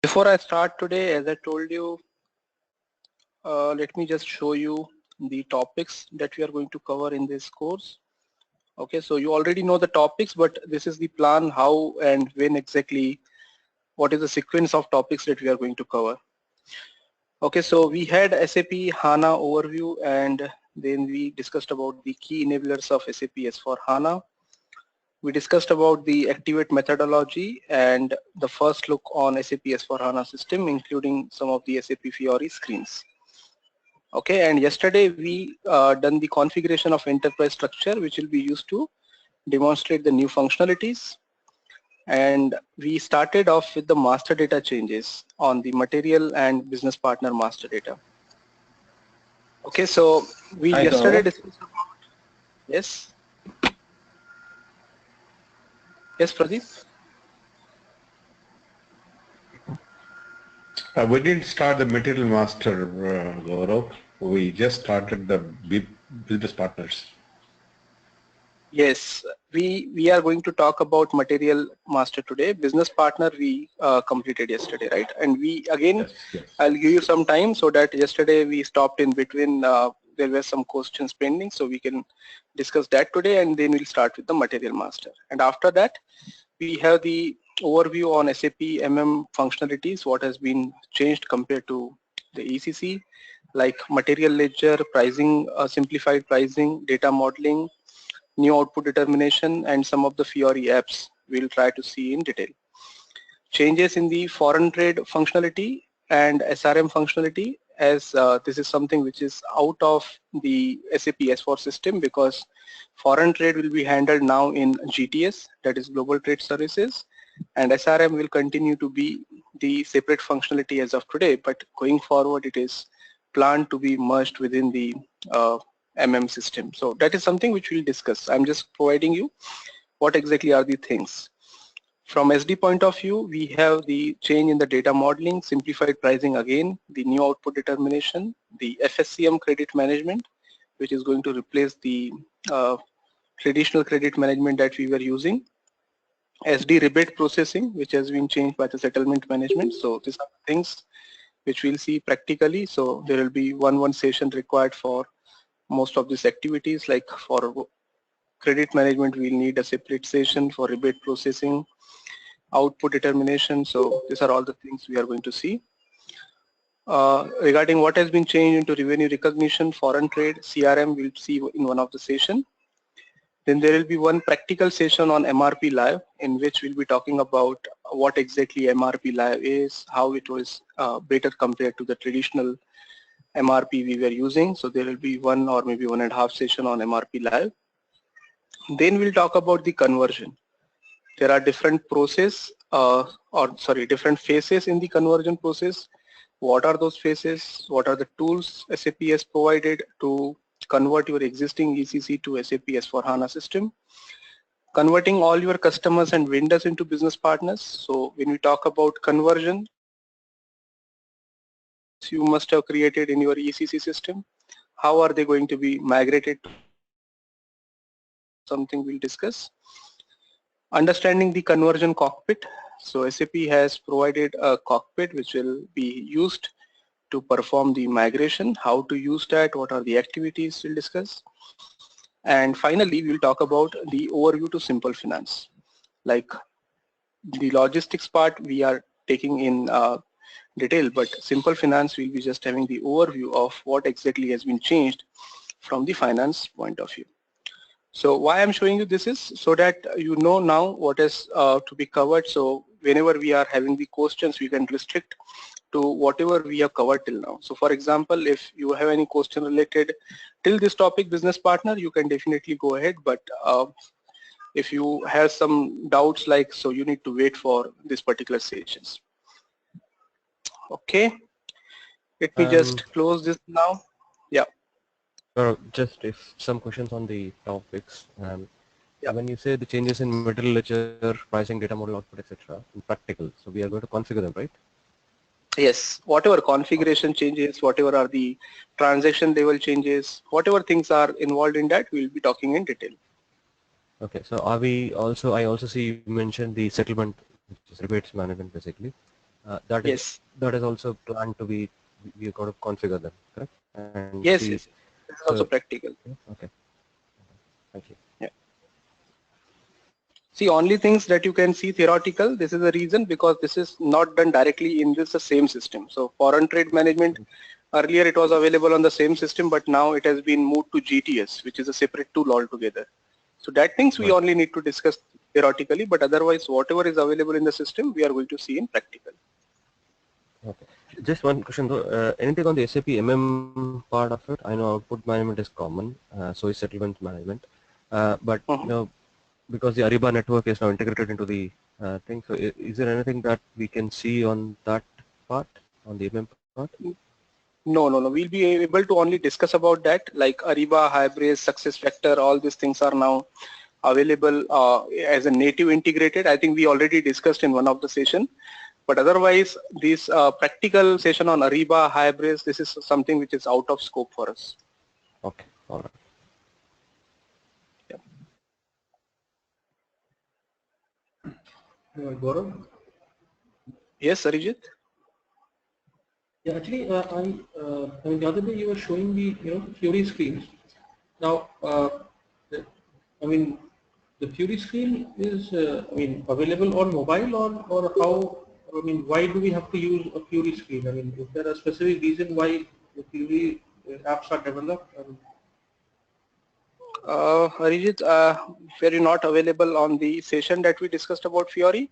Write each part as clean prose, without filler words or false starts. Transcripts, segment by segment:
Before I start today, as I told you, let me just show you the topics that we are going to cover in this course. Okay, so you already know the topics, but this is the plan, how and when exactly, what is the sequence of topics that we are going to cover. Okay, so we had SAP HANA overview, and then we discussed about the key enablers of SAP S4HANA. We discussed about the Activate methodology and the first look on SAP S4HANA system, including some of the SAP Fiori screens. Okay, and yesterday we done the configuration of enterprise structure, which will be used to demonstrate the new functionalities. And we started off with the master data changes on the material and business partner master data. Okay, so we Hi, yesterday Gaurav. discussed about, yes, yes, Pradeep. We didn't start the material master, Gaurav. We just started the business partners. Yes, we are going to talk about material master today. Business partner we completed yesterday, right? And we again, Yes, yes. I'll give you some time so that yesterday we stopped in between. There were some questions pending, so we can discuss that today, and then we'll start with the material master. And after that, we have the overview on SAP functionalities, what has been changed compared to the ECC, like material ledger, pricing, simplified pricing, data modeling, new output determination, and some of the Fiori apps we'll try to see in detail. Changes in the foreign trade functionality and SRM functionality, as this is something which is out of the SAP S4 system, because foreign trade will be handled now in GTS, that is Global Trade Services, and SRM will continue to be the separate functionality as of today, but going forward it is planned to be merged within the system. So that is something which we'll discuss. I'm just providing you what exactly are the things. From SD point of view, we have the change in the data modeling, simplified pricing again, the new output determination, the FSCM credit management, which is going to replace the traditional credit management that we were using, SD rebate processing, which has been changed by the settlement management. So these are things which we'll see practically. So there will be one session required for most of these activities. Like for credit management, we'll need a separate session. For rebate processing, output determination. So these are all the things we are going to see. Regarding what has been changed into revenue recognition, foreign trade, CRM, we'll see in one of the session. Then there will be one practical session on MRP Live, in which we'll be talking about what exactly MRP Live is, how it was better compared to the traditional MRP we were using. So there will be one or maybe 1.5 session on MRP Live. Then we'll talk about the conversion. There are different different phases in the conversion process. What are those phases? What are the tools SAP has provided to convert your existing ECC to SAP S4HANA system? Converting all your customers and vendors into business partners. So when we talk about conversion, you must have created in your ECC system. How are they going to be migrated to something we'll discuss. Understanding the conversion cockpit. So SAP has provided a cockpit which will be used to perform the migration. How to use that, what are the activities we'll discuss. And finally, we'll talk about the overview to simple finance. Like the logistics part we are taking in detail, but simple finance will be just having the overview of what exactly has been changed from the finance point of view. So why I'm showing you this is so that you know now what is to be covered. So whenever we are having the questions, we can restrict to whatever we have covered till now. So for example, if you have any question related till this topic business partner, you can definitely go ahead. But if you have some doubts, like, so you need to wait for this particular sessions. Okay, let me just close this now. Yeah. Just if some questions on the topics. Yeah. When you say the changes in material ledger, pricing, data model, output, etc., in practical, so we are going to configure them, right? Yes, whatever configuration changes, whatever are the transaction level changes, whatever things are involved in that, we'll be talking in detail. Okay, so are we also, I also see you mentioned the settlement, which is rebates management basically. That is Yes. also planned to be, we got to configure them, correct? And Yes, see, yes. This is also so, practical. yeah, okay, thank you. Yeah. See, only things that you can see theoretical, this is the reason because this is not done directly in this the same system. So foreign trade management, earlier it was available on the same system, but now it has been moved to GTS, which is a separate tool altogether. So that things we Right. only need to discuss theoretically, but otherwise whatever is available in the system, we are going to see in practical. Okay. Just one question though. Anything on the SAP part of it? I know output management is common, so is settlement management. But Mhm. because the Ariba network is now integrated into the thing, so is there anything that we can see on that part, on the part? No, no, no. We'll be able to only discuss about that, like Ariba, Hybris, Success Factor, all these things are now available as a native integrated. I think we already discussed in one of the session. But otherwise, this practical session on Ariba, Hybris, this is something which is out of scope for us. Okay, all right. Yeah. Gaurav? Yes, Arijit? Yeah, actually, I mean, the other day you were showing the Fury screens. Now, I mean, the Fury screen is I mean available on mobile or how? I mean, why do we have to use a Fury screen? I mean, is there a specific reason why the Fury apps are developed? Arijit, were you not available on the session that we discussed about Fiori?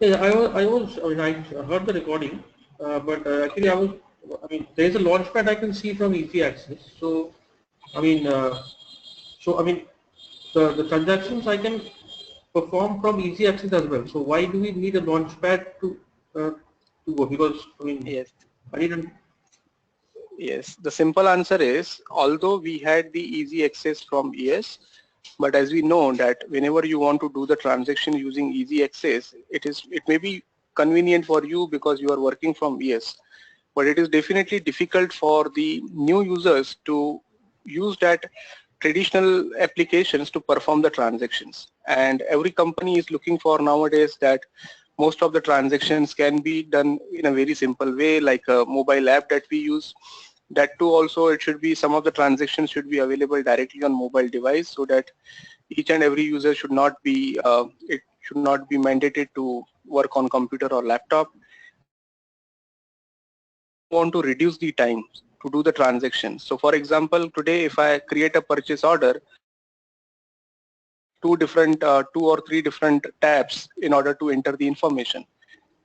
Yeah, I mean, I heard the recording, but actually I mean, there is a launchpad I can see from Easy Access. So, I mean, the transactions I can perform from Easy Access as well. So why do we need a launchpad to go? Because I mean, Yes. I didn't. Yes, the simple answer is, although we had the easy access from ES, but as we know that whenever you want to do the transaction using easy access, it may be convenient for you because you are working from ES, but it is definitely difficult for the new users to use that traditional applications to perform the transactions. And every company is looking for nowadays that most of the transactions can be done in a very simple way, like a mobile app that we use. That too also, it should be, some of the transactions should be available directly on mobile device, so that each and every user should not be it should not be mandated to work on computer or laptop. Want to reduce the time to do the transaction. So for example, today if I create a purchase order, two or three different tabs in order to enter the information.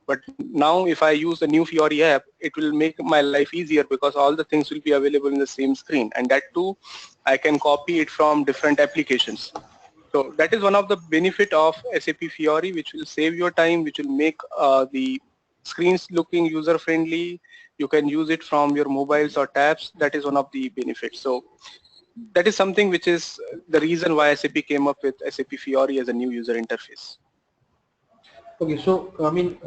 But now if I use the new Fiori app, it will make my life easier because all the things will be available in the same screen, and that too I can copy it from different applications. So that is one of the benefit of SAP Fiori, which will save your time, which will make the screens looking user friendly. You can use it from your mobiles or tabs. That is one of the benefits. So that is something which is the reason why SAP came up with SAP Fiori as a new user interface. Okay, so I mean,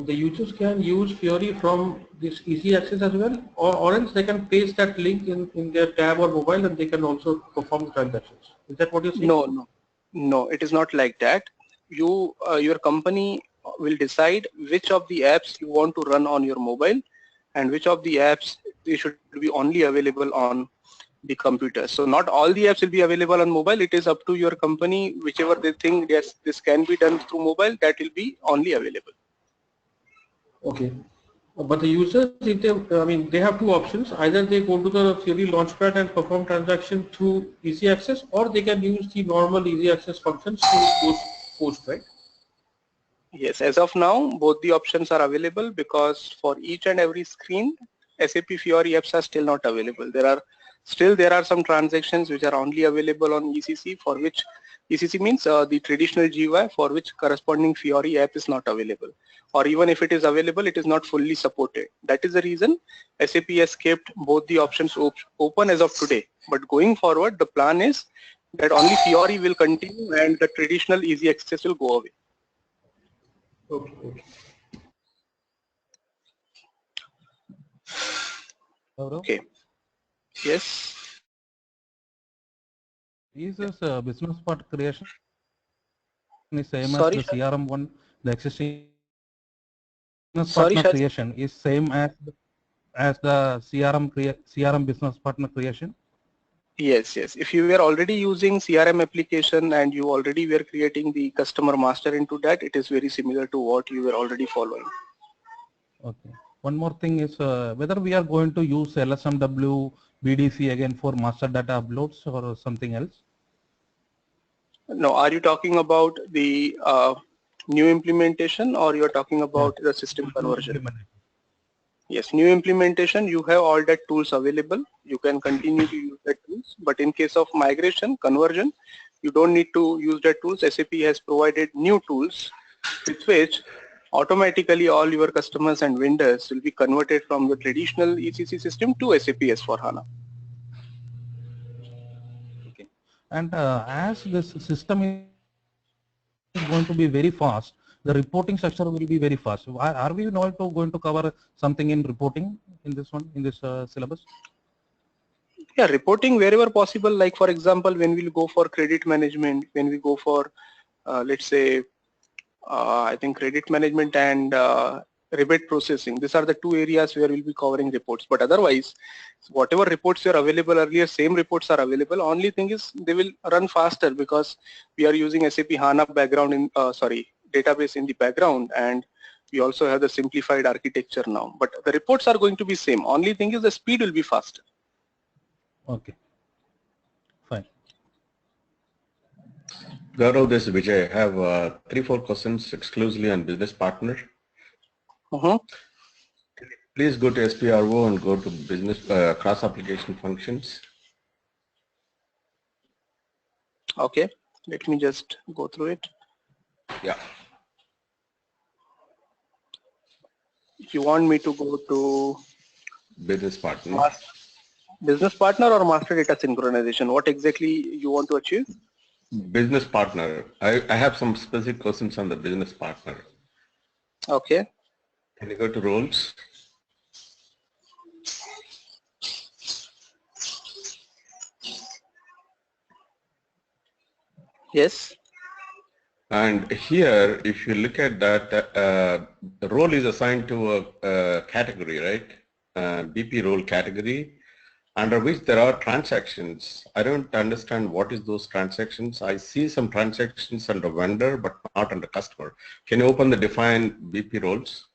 the users can use Fiori from this Easy Access as well, or else they can paste that link in their tab or mobile, and they can also perform transactions. Is that what you're saying? No, no, no, it is not like that. Your company will decide which of the apps you want to run on your mobile and which of the apps they should be only available on the computer. So not all the apps will be available on mobile. It is up to your company, whichever they think yes, this can be done through mobile, that will be only available. Okay. But the users, if they, I mean, they have two options. Either they go to the Fury Launchpad and perform transaction through Easy Access, or they can use the normal Easy Access functions to post, right? Yes, as of now, both the options are available because for each and every screen, SAP Fiori apps are still not available. There are some transactions which are only available on ECC, for which ECC means the traditional GUI, for which corresponding Fiori app is not available. Or even if it is available, it is not fully supported. That is the reason SAP has kept both the options open as of today. But going forward, the plan is that only Fiori will continue and the traditional easy access will go away. Okay, okay. Gaurav, Okay. Yes. Is this business part creation is same as Sorry, the sir. CRM one, the existing Sorry, partner Shaz. creation is same as the CRM business partner creation? Yes, yes. If you were already using CRM application and you already were creating the customer master into that, it is very similar to what you were already following. Okay. One more thing is whether we are going to use LSMW BDC again for master data uploads or something else? No, are you talking about the new implementation or you're talking Yeah. about the system New conversion? implementation. Yes, new implementation, you have all that tools available. You can continue to use that tools. But in case of migration, conversion, you don't need to use that tools. SAP has provided new tools with which automatically all your customers and vendors will be converted from the traditional ECC system to SAP S4HANA. Okay. And as this system is going to be very fast, the reporting structure will be very fast. Are we not going to cover something in reporting in this one, in this syllabus? Yeah, reporting wherever possible. Like for example, when we'll go for credit management, when we go for, let's say, I think credit management and rebate processing. These are the two areas where we'll be covering reports. But otherwise, whatever reports were available earlier, same reports are available. Only thing is they will run faster because we are using SAP HANA background in, database in the background, and we also have the simplified architecture now. But the reports are going to be same. Only thing is the speed will be faster. Okay. Fine. Gaurav, this is Vijay. I have 3-4 questions exclusively on business partner. Please go to SPRO and go to business cross application functions. Okay, let me just go through it. Yeah. If you want me to go to Business partner. business partner or master data synchronization, what exactly you want to achieve? Business partner. I have some specific questions on the business partner. Okay. Can you go to roles? Yes. And here, if you look at that, the role is assigned to a category, right? BP role category, under which there are transactions. I don't understand what is those transactions. I see some transactions under vendor, but not under customer. Can you open the define BP roles?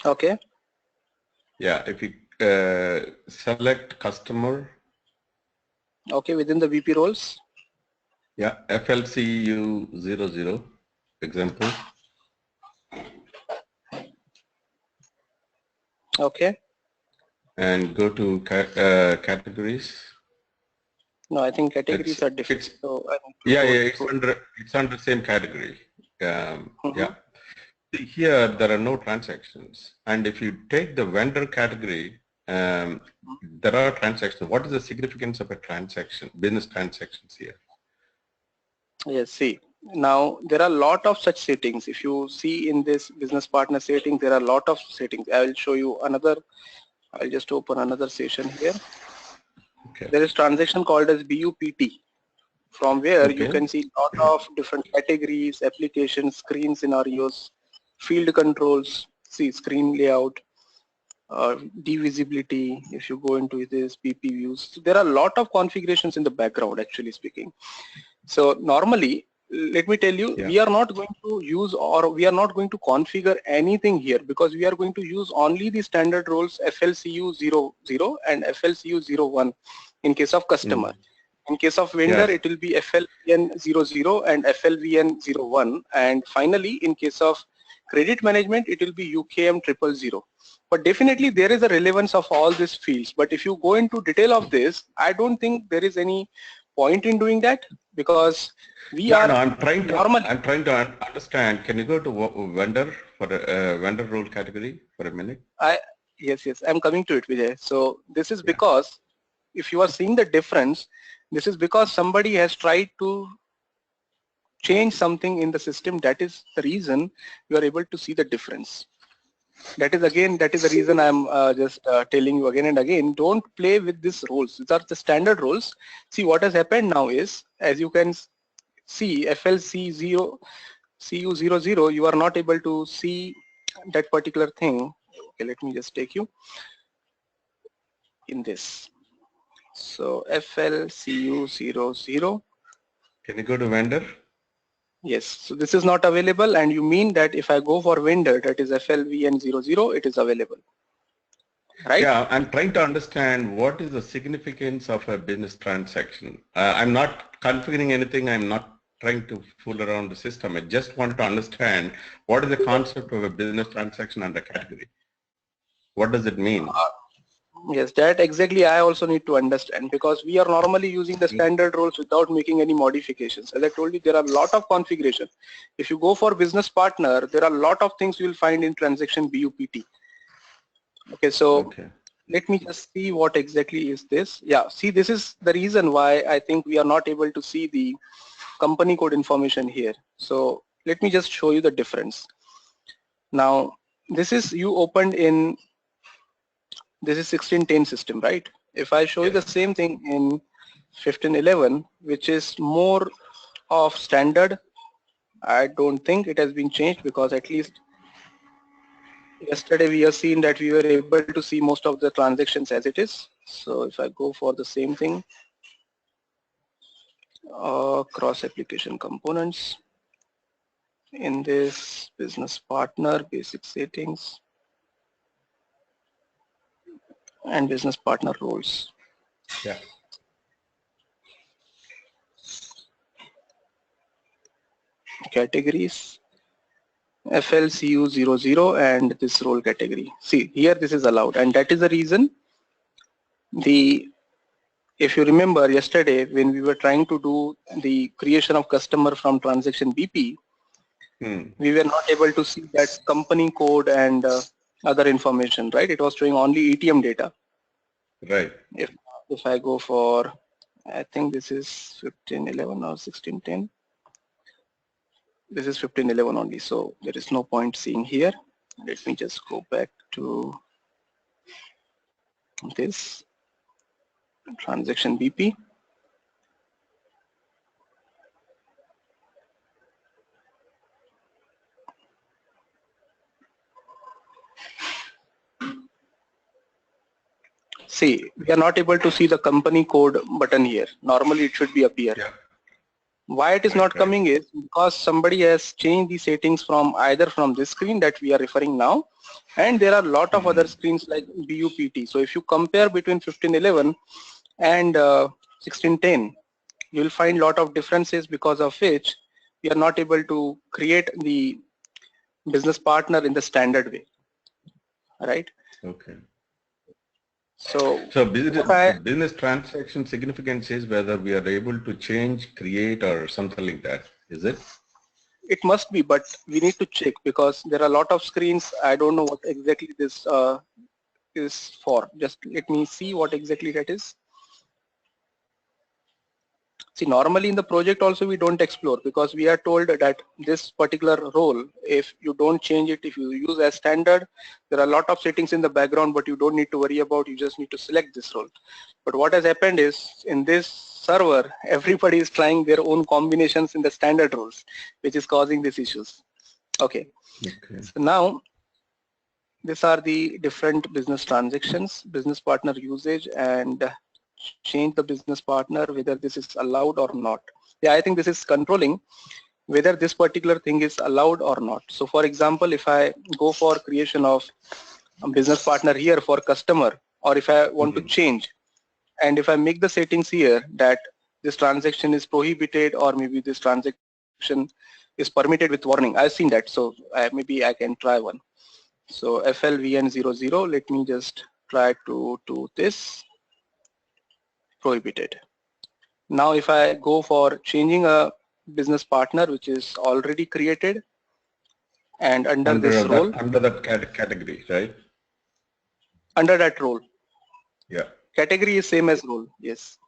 Okay. Yeah, if you select customer. Okay, within the VP roles. Yeah, FLCU00 example. Okay. And go to categories. No, I think categories are different. So yeah, it's under same category. Yeah. Here there are no transactions, and if you take the vendor category, there are transactions. What is the significance of a transaction, business transactions here? Yes, see, now there are a lot of such settings. If you see in this business partner setting, there are a lot of settings. I will show you another. I'll just open another session here. Okay. There is transaction called as BUPT, from where you can see a lot of different categories, applications, screen scenarios, field controls, see screen layout, divisibility. If you go into this BP views, so there are a lot of configurations in the background, actually speaking. So normally, let me tell you, we are not going to use, or we are not going to configure anything here, because we are going to use only the standard roles FLCU00 and FLCU01 in case of customer. In case of vendor, it will be FLVN00 and FLVN01, and finally in case of credit management, it will be UKM000. But definitely there is a relevance of all these fields. But if you go into detail of this, I don't think there is any point in doing that, because we are. No, I'm trying to understand. Can you go to vendor for a vendor role category for a minute? Yes, I'm coming to it, Vijay. So this is because if you are seeing the difference, this is because somebody has tried to change something in the system. That is the reason you are able to see the difference. That is the reason I'm just telling you again and again, don't play with these roles. These are the standard roles. See, what has happened now is, as you can see, FLC0, CU00, you are not able to see that particular thing. Okay, let me just take you in this. So FLCU00. Can you go to vendor? Yes, so this is not available, and you mean that if I go for vendor, that is FLVN00, it is available, right? Yeah, I'm trying to understand what is the significance of a business transaction. I'm not configuring anything. I'm not trying to fool around the system. I just want to understand what is the concept of a business transaction under category. What does it mean? Yes, that exactly I also need to understand, because we are normally using the standard roles without making any modifications. As I told you, there are a lot of configuration. If you go for business partner, there are a lot of things you will find in transaction BUPT. Okay, so let me just see what exactly is this. Yeah, see, this is the reason why I think we are not able to see the company code information here. So let me just show you the difference. Now, this is you opened in, this is 1610 system, right? If I show you the same thing in 1511, which is more of standard, I don't think it has been changed, because at least yesterday we have seen that we were able to see most of the transactions as it is. So if I go for the same thing, cross application components, in this business partner, basic settings, and business partner roles. Yeah. Categories, FLCU00 and this role category. See, here this is allowed, and that is the reason if you remember yesterday when we were trying to do the creation of customer from transaction BP, we were not able to see that company code and other information, right? It was showing only ETM data. Right. If I go for, I think this is 1511 or 1610. This is 1511 only, so there is no point seeing here. Let me just go back to this transaction BP. See, we are not able to see the company code button here. Normally it should be up here. Yeah. Why it is not coming is because somebody has changed the settings from either from this screen that we are referring now, and there are a lot of other screens like BUPT. So if you compare between 1511 and 1610, you will find a lot of differences, because of which we are not able to create the business partner in the standard way, right? Okay. So business transaction significance is whether we are able to change, create, or something like that. Is it? It must be, but we need to check, because there are a lot of screens. I don't know what exactly this is for. Just let me see what exactly that is. See, normally in the project also we don't explore, because we are told that this particular role, if you don't change it, if you use as standard, there are a lot of settings in the background, but you don't need to worry about, you just need to select this role. But what has happened is, in this server, everybody is trying their own combinations in the standard roles, which is causing these issues. Okay. So now, these are the different business transactions, business partner usage, and change the business partner, whether this is allowed or not. Yeah, I think this is controlling whether this particular thing is allowed or not. So for example, if I go for creation of a business partner here for customer, or if I want to change, and if I make the settings here that this transaction is prohibited, or maybe this transaction is permitted with warning, I've seen that. So maybe I can try one. So FLVN00, let me just try to do this. Prohibited. Now if I go for changing a business partner which is already created, and under this role, under that category, right? Under that role. Yeah. Category is same as role, yes.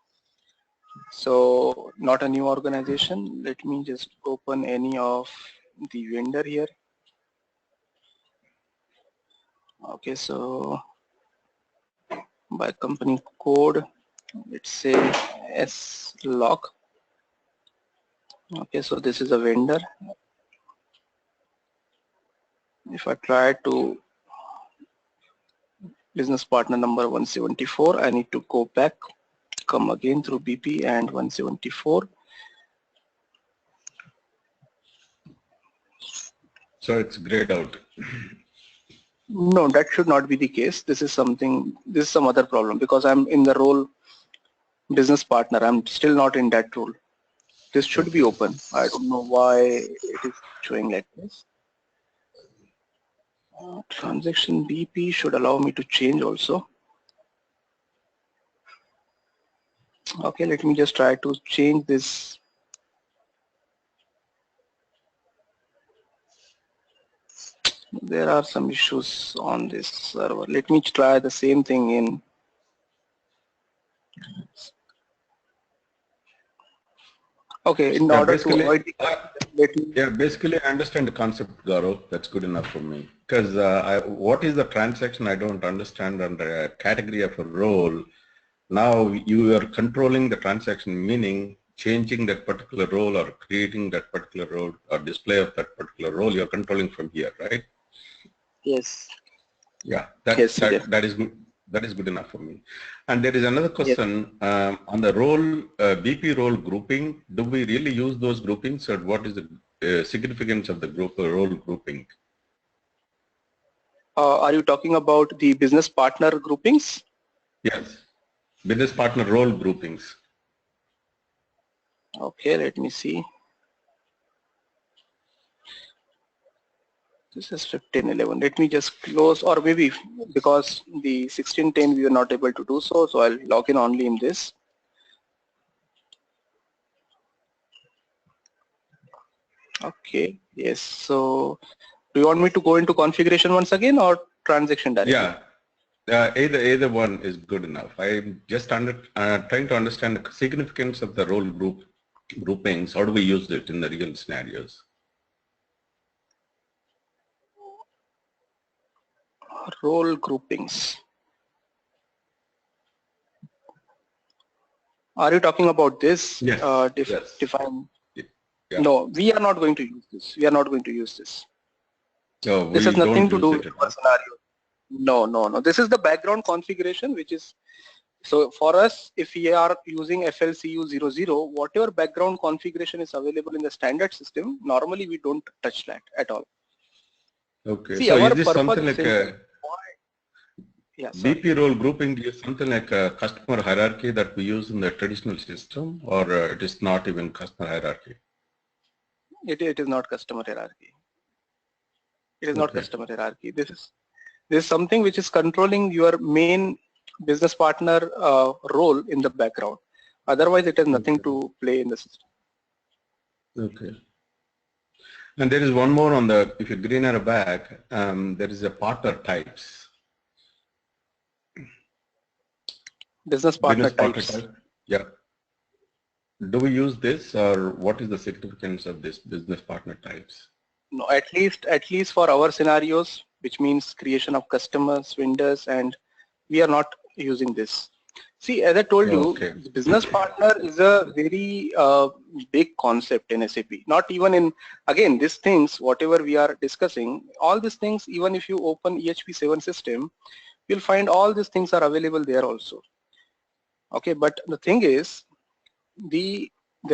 So not a new organization. Let me just open any of the vendor here. Okay, so by company code, let's say S lock. Okay, so this is a vendor. If I try to business partner number 174, I need to go back, come again through BP and 174. So it's grayed out. No, that should not be the case. This is some other problem because I'm in the role business partner. I'm still not in that role. This should be open. I don't know why it is showing like this. Transaction BP should allow me to change also. Okay, let me just try to change this. There are some issues on this server. Let me try the same thing in. Okay, in order to avoid the basically I understand the concept, Gaurav. That's good enough for me. Because what is the transaction I don't understand under a category of a role. Now you are controlling the transaction, meaning changing that particular role or creating that particular role or display of that particular role, you're controlling from here, right? Yes. Yeah, that is good. That is good enough for me. And there is another question on the role, BP role grouping. Do we really use those groupings, or what is the significance of the role grouping? Are you talking about the business partner groupings? Yes, business partner role groupings. Okay, let me see. This is 1511. Let me just close, or maybe because the 1610 we are not able to do so, so I'll log in only in this. Okay, yes. So do you want me to go into configuration once again or transaction directly? Yeah, either one is good enough. I'm just trying to understand the significance of the role groupings. How do we use it in the real scenarios? Role groupings. Are you talking about this? Yes. Define. Yeah. No, we are not going to use this. We are not going to use this. So this has nothing to do with our scenario. No. This is the background configuration, which is, so for us, if we are using FLCU00, whatever background configuration is available in the standard system, normally we don't touch that at all. Okay. See, so our is this something like a BP role grouping is something like a customer hierarchy that we use in the traditional system, or it is not even customer hierarchy? It is not customer hierarchy. It is not customer hierarchy. This is something which is controlling your main business partner role in the background. Otherwise, it has nothing to play in the system. Okay. And there is one more on the, if you green arrow back, there is a partner types. Business partner types. Yeah. Do we use this, or what is the significance of this business partner types? No, at least for our scenarios, which means creation of customers, vendors, and we are not using this. See, as I told you, the business partner is a very big concept in SAP. Not even in, again, these things, whatever we are discussing, all these things, even if you open EHP7 system, you'll find all these things are available there also. Okay, but the thing is, there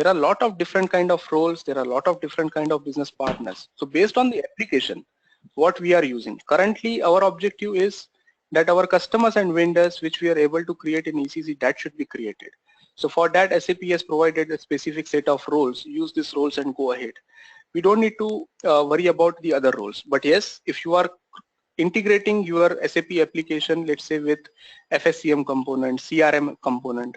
are a lot of different kind of roles, there are a lot of different kind of business partners. So based on the application, what we are using, currently our objective is that our customers and vendors which we are able to create in ECC, that should be created. So for that, SAP has provided a specific set of roles. Use these roles and go ahead. We don't need to worry about the other roles. But yes, if you are integrating your SAP application, let's say with FSCM component, CRM component,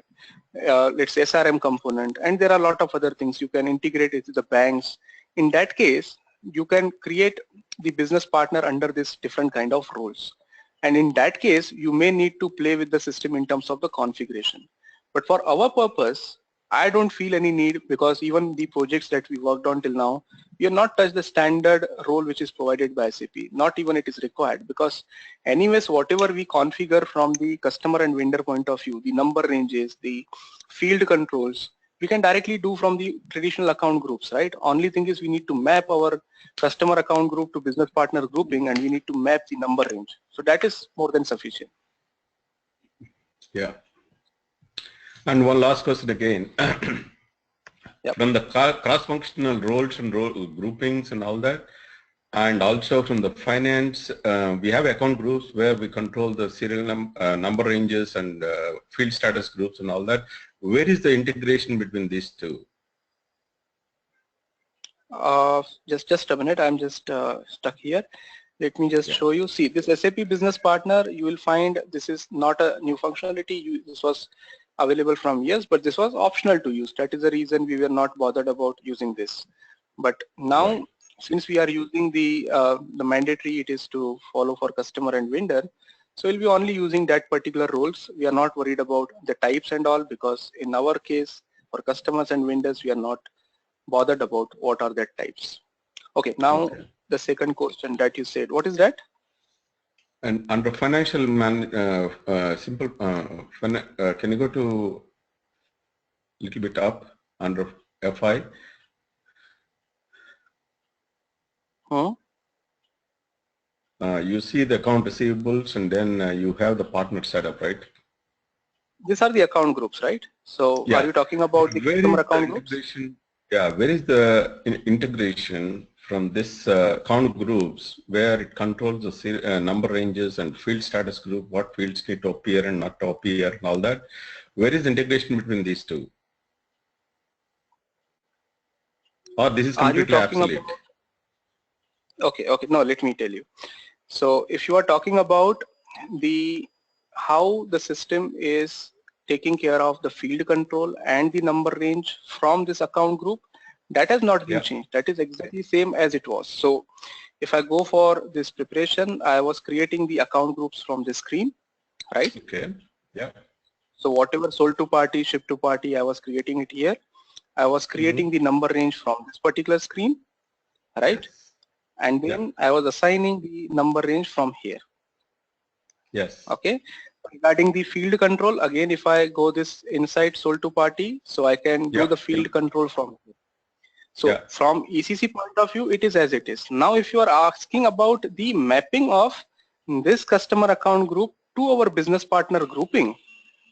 let's say SRM component, and there are a lot of other things you can integrate it to the banks. In that case, you can create the business partner under this different kind of roles. And in that case, you may need to play with the system in terms of the configuration. But for our purpose, I don't feel any need, because even the projects that we worked on till now, we have not touched the standard role which is provided by SAP. Not even it is required, because anyways, whatever we configure from the customer and vendor point of view, the number ranges, the field controls, we can directly do from the traditional account groups, right? Only thing is we need to map our customer account group to business partner grouping, and we need to map the number range. So that is more than sufficient. Yeah. And one last question again. Yep. From the cross-functional roles and groupings and all that, and also from the finance, we have account groups where we control the serial number ranges and field status groups and all that. Where is the integration between these two? Just a minute, I'm just stuck here. Let me just show you. See, this SAP Business Partner, you will find this is not a new functionality. This was available from years, but this was optional to use. That is the reason we were not bothered about using this. But now, since we are using the mandatory, it is to follow for customer and vendor. So we'll be only using that particular roles. We are not worried about the types and all, because in our case, for customers and vendors, we are not bothered about what are the types. Okay, now the second question that you said, what is that? And under financial simple, can you go to a little bit up under FI? You see the account receivables, and then you have the partner setup, right? These are the account groups, right? So are you talking about the customer account groups? Yeah, where is the integration from this account groups where it controls the number ranges and field status group, what fields need to appear and not to appear and all that? Where is the integration between these two? Or this is completely obsolete? Okay, no, let me tell you. So if you are talking about how the system is taking care of the field control and the number range from this account group, that has not been changed. That is exactly same as it was. So if I go for this preparation, I was creating the account groups from the screen, right? Okay. Yeah. So whatever sold to party, shipped to party, I was creating it here. I was creating the number range from this particular screen, right? And then I was assigning the number range from here. Yes. Okay. Regarding the field control, again, if I go this inside sold to party, so I can do the field control from here. So from ECC point of view, it is as it is. Now, if you are asking about the mapping of this customer account group to our business partner grouping,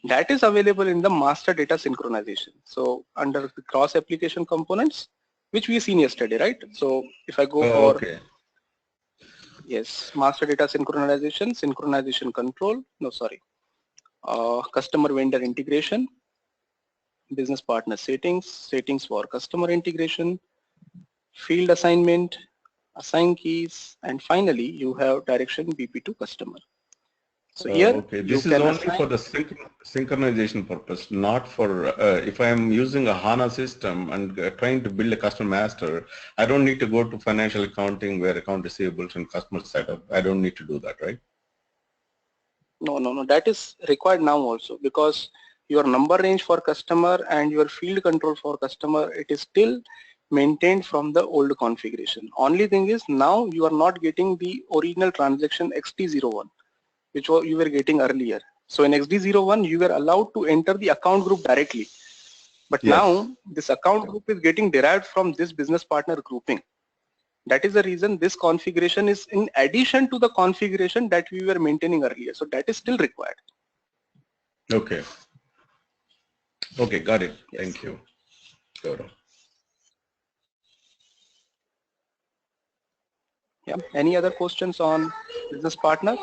that is available in the master data synchronization. So under the cross application components, which we seen yesterday, right? So if I go for master data synchronization control, customer vendor integration, business partner settings for customer integration, field assignment, assign keys, and finally you have direction BP to customer. So here this is only for the synchronization purpose, not for if I am using a HANA system and trying to build a custom master, I don't need to go to financial accounting where account receivables and customer setup. I don't need to do that, right? No, that is required now also, because your number range for customer and your field control for customer, it is still maintained from the old configuration. Only thing is now you are not getting the original transaction XT01, which you were getting earlier. So in XD01, you were allowed to enter the account group directly. But now this account group is getting derived from this business partner grouping. That is the reason this configuration is in addition to the configuration that we were maintaining earlier. So that is still required. Okay. Okay, got it. Thank you. Yeah. Any other questions on business partner?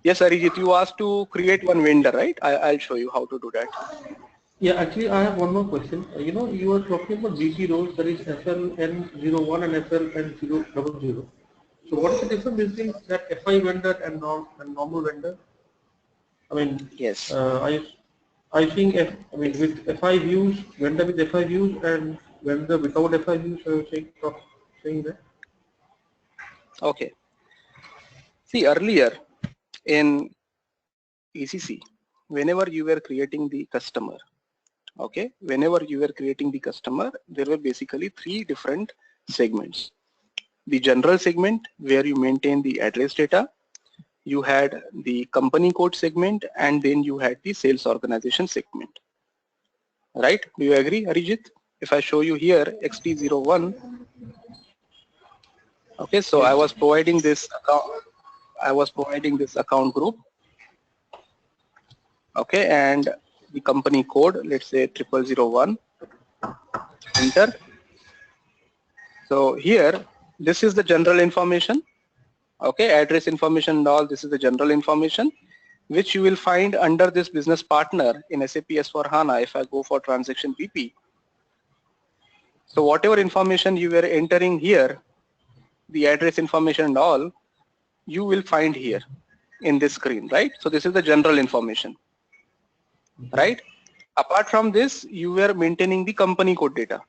Yes, Arijit, you asked to create one vendor, right? I'll show you how to do that. Yeah, actually, I have one more question. You were talking about BP roles, that is FLN01 and FLN000. So what is the difference between that FI vendor and normal vendor? I mean, yes. I think with FI views, vendor with FI views and vendor without FI views, I was saying that. Okay. See, earlier in ECC, whenever you were creating the customer, there were basically three different segments. The general segment where you maintain the address data, you had the company code segment, and then you had the sales organization segment. Right? Do you agree, Arijit? If I show you here XT01, okay, so I was providing this account group, okay, and the company code, let's say 0001, enter. So here, this is the general information, okay, address information and all, this is the general information, which you will find under this business partner in SAP S4HANA if I go for transaction BP. So whatever information you were entering here, the address information and all, you will find here in this screen, right? So this is the general information, right? Apart from this, you were maintaining the company code data,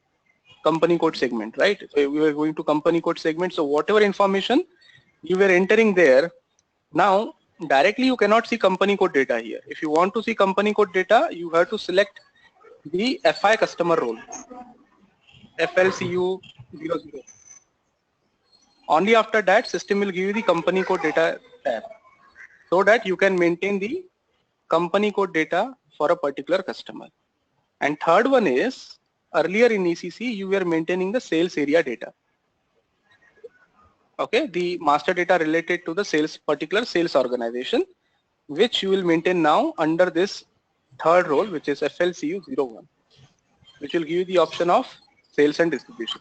company code segment, right? So we were going to company code segment. So whatever information you were entering there, now directly you cannot see company code data here. If you want to see company code data, you have to select the FI customer role, FLCU 00. Only after that, system will give you the company code data tab, so that you can maintain the company code data for a particular customer. And third one is, earlier in ECC, you were maintaining the sales area data. Okay, the master data related to the sales, particular sales organization, which you will maintain now under this third role, which is FLCU01, which will give you the option of sales and distribution.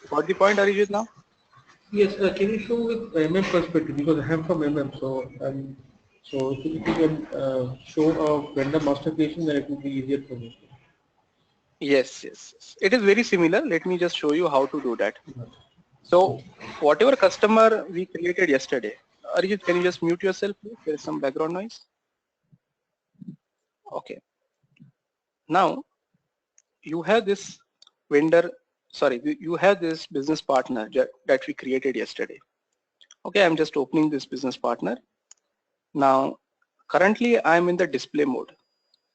Got the point, Arijit, now? Yes, can you show with MM perspective, because I am from MM, so so if you can show a vendor master creation, then it will be easier for me. Yes, yes, yes. It is very similar. Let me just show you how to do that. So whatever customer we created yesterday, Arijit, can you just mute yourself, please? There is some background noise. Okay. Now you have this vendor, sorry, you have this business partner that we created yesterday. Okay, I'm just opening this business partner. Now, currently I'm in the display mode,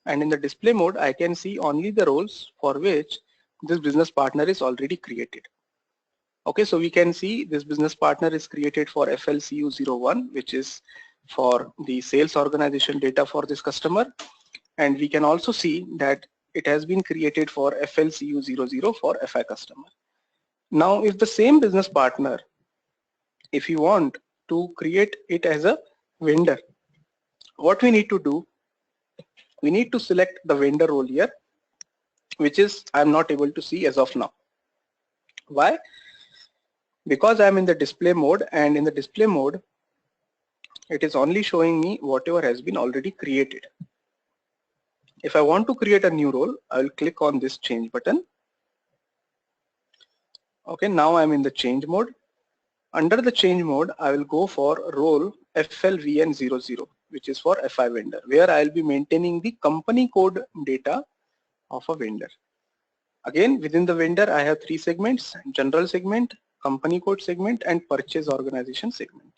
and in the display mode, I can see only the roles for which this business partner is already created. Okay, so we can see this business partner is created for FLCU01, which is for the sales organization data for this customer. And we can also see that it has been created for FLCU00 for FI customer. Now, if the same business partner, if you want to create it as a vendor, what we need to do, we need to select the vendor role here, which is I'm not able to see as of now. Why? Because I'm in the display mode, and in the display mode, it is only showing me whatever has been already created. If I want to create a new role, I will click on this change button. Okay, now I'm in the change mode. Under the change mode, I will go for role FLVN00, which is for FI vendor, where I will be maintaining the company code data of a vendor. Again, within the vendor, I have three segments: general segment, company code segment, and purchase organization segment.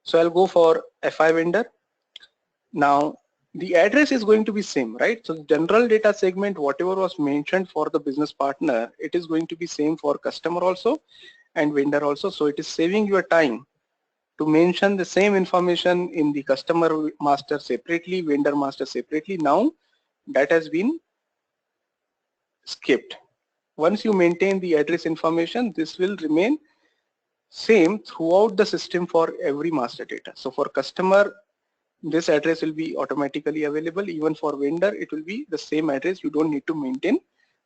So I'll go for FI vendor. Now, the address is going to be same, right? So the general data segment, whatever was mentioned for the business partner, it is going to be same for customer also and vendor also. So it is saving your time to mention the same information in the customer master separately, vendor master separately. Now that has been skipped. Once you maintain the address information, this will remain same throughout the system for every master data. So for customer, this address will be automatically available. Even for vendor, it will be the same address. You don't need to maintain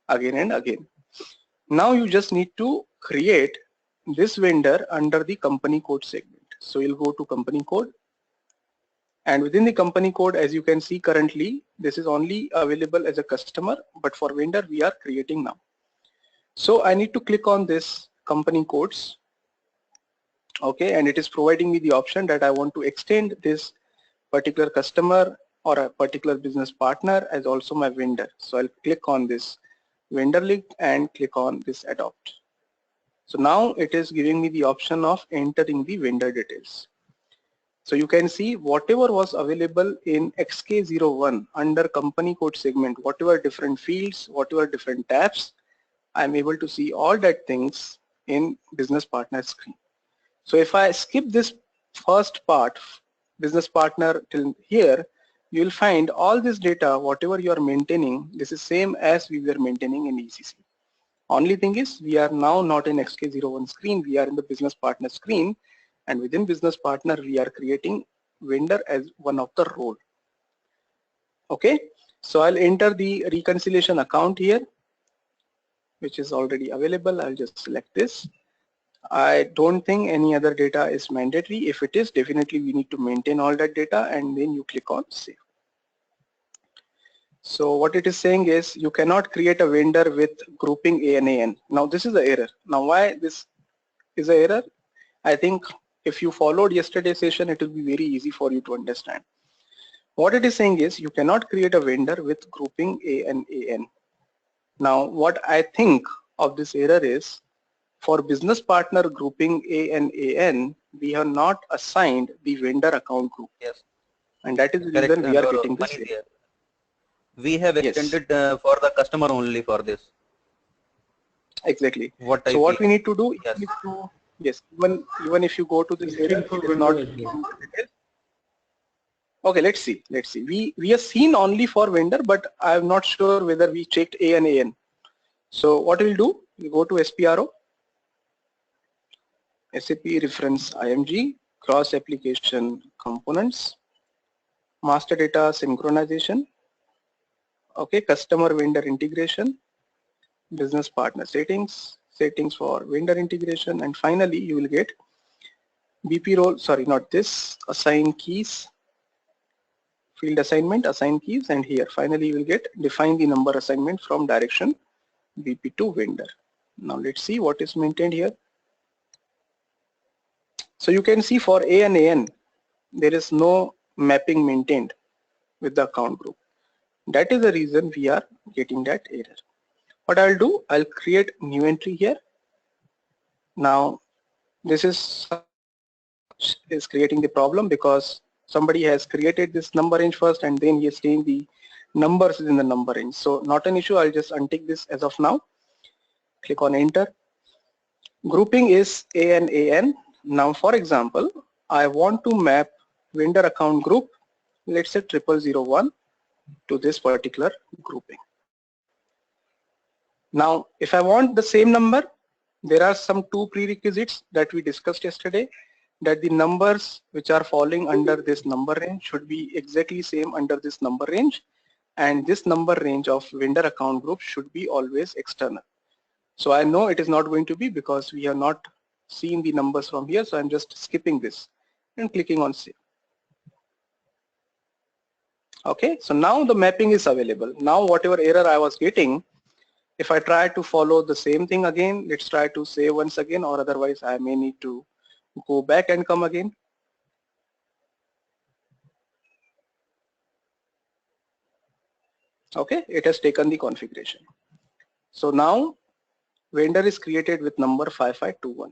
again and again. Now you just need to create this vendor under the company code segment. So you'll go to company code, and within the company code, as you can see currently, this is only available as a customer, but for vendor we are creating now. So I need to click on this company codes. Okay, and it is providing me the option that I want to extend this particular customer or a particular business partner as also my vendor. So I'll click on this vendor link and click on this adopt. So now it is giving me the option of entering the vendor details. So you can see whatever was available in XK01 under company code segment, whatever different fields, whatever different tabs, I'm able to see all that things in business partner screen. So if I skip this first part, business partner till here, you will find all this data, whatever you are maintaining, this is same as we were maintaining in ECC. Only thing is we are now not in XK01 screen, we are in the business partner screen, and within business partner we are creating vendor as one of the role. Okay, so I'll enter the reconciliation account here, which is already available. I'll just select this. I don't think any other data is mandatory. If it is, definitely we need to maintain all that data, and then you click on save. So what it is saying is you cannot create a vendor with grouping A and AN. Now this is the error. Now why this is an error? I think if you followed yesterday's session, it will be very easy for you to understand. What it is saying is you cannot create a vendor with grouping A and AN. Now what I think of this error is for business partner grouping A and AN, we have not assigned the vendor account group. Yes. And that is the Correct. reason we are Your getting this money error. there. We have Yes. extended for the customer only for this. Exactly. What So what we need to do Yes. is to, yes, even if you go to this error, for it is not vendor as well. okay. Let's see. We have seen only for vendor, but I am not sure whether we checked A and AN. So what we'll do, we go to SPRO, SAP reference IMG, cross application components, master data synchronization, okay, customer vendor integration, business partner settings, settings for vendor integration, and finally you will get BP role, sorry, not this, assign keys, field assignment, assign keys, and here finally you will get define the number assignment from direction BP to vendor. Now let's see what is maintained here. So you can see for A and AN, there is no mapping maintained with the account group. That is the reason we are getting that error. What I'll do, I'll create new entry here. Now this is creating the problem because somebody has created this number range first and then he is saying the numbers in the number range. So not an issue, I'll just untick this as of now. Click on enter. Grouping is A and AN. Now for example, I want to map vendor account group, let's say 0001 to this particular grouping. Now if I want the same number, there are some two prerequisites that we discussed yesterday, that the numbers which are falling under this number range should be exactly same under this number range, and this number range of vendor account group should be always external. So I know it is not going to be because we have not seen the numbers from here, so I'm just skipping this and clicking on save. Okay, so now the mapping is available. Now whatever error I was getting, if I try to follow the same thing again, let's try to save once again, or otherwise I may need to go back and come again. Okay, it has taken the configuration. So now vendor is created with number 5521.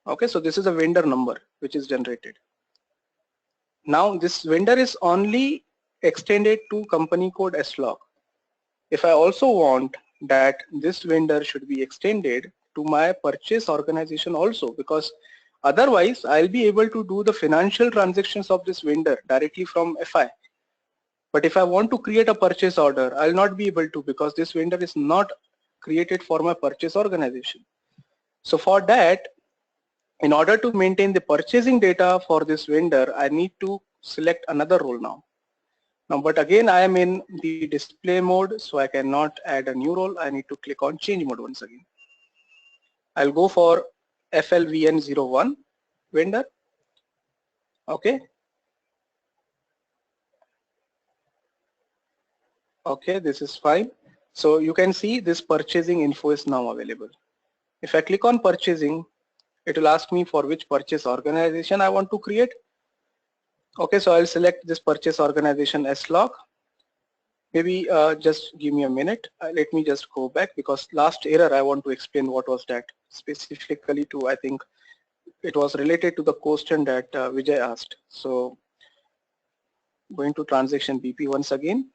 Okay, so this is a vendor number which is generated. Now this vendor is only extended to company code slog. If I also want that this vendor should be extended to my purchase organization also, because otherwise I'll be able to do the financial transactions of this vendor directly from FI. But if I want to create a purchase order, I'll not be able to because this vendor is not created for my purchase organization. So for that, in order to maintain the purchasing data for this vendor, I need to select another role now. Now, but again, I am in the display mode, so I cannot add a new role. I need to click on change mode once again. I'll go for FLVN01 vendor. Okay. Okay, this is fine. So you can see this purchasing info is now available. If I click on purchasing, it will ask me for which purchase organization I want to create. Okay, so I'll select this purchase organization as log. Maybe just give me a minute. Let me just go back because last error I want to explain what was that specifically to, I think it was related to the question that Vijay asked. So going to transaction BP once again,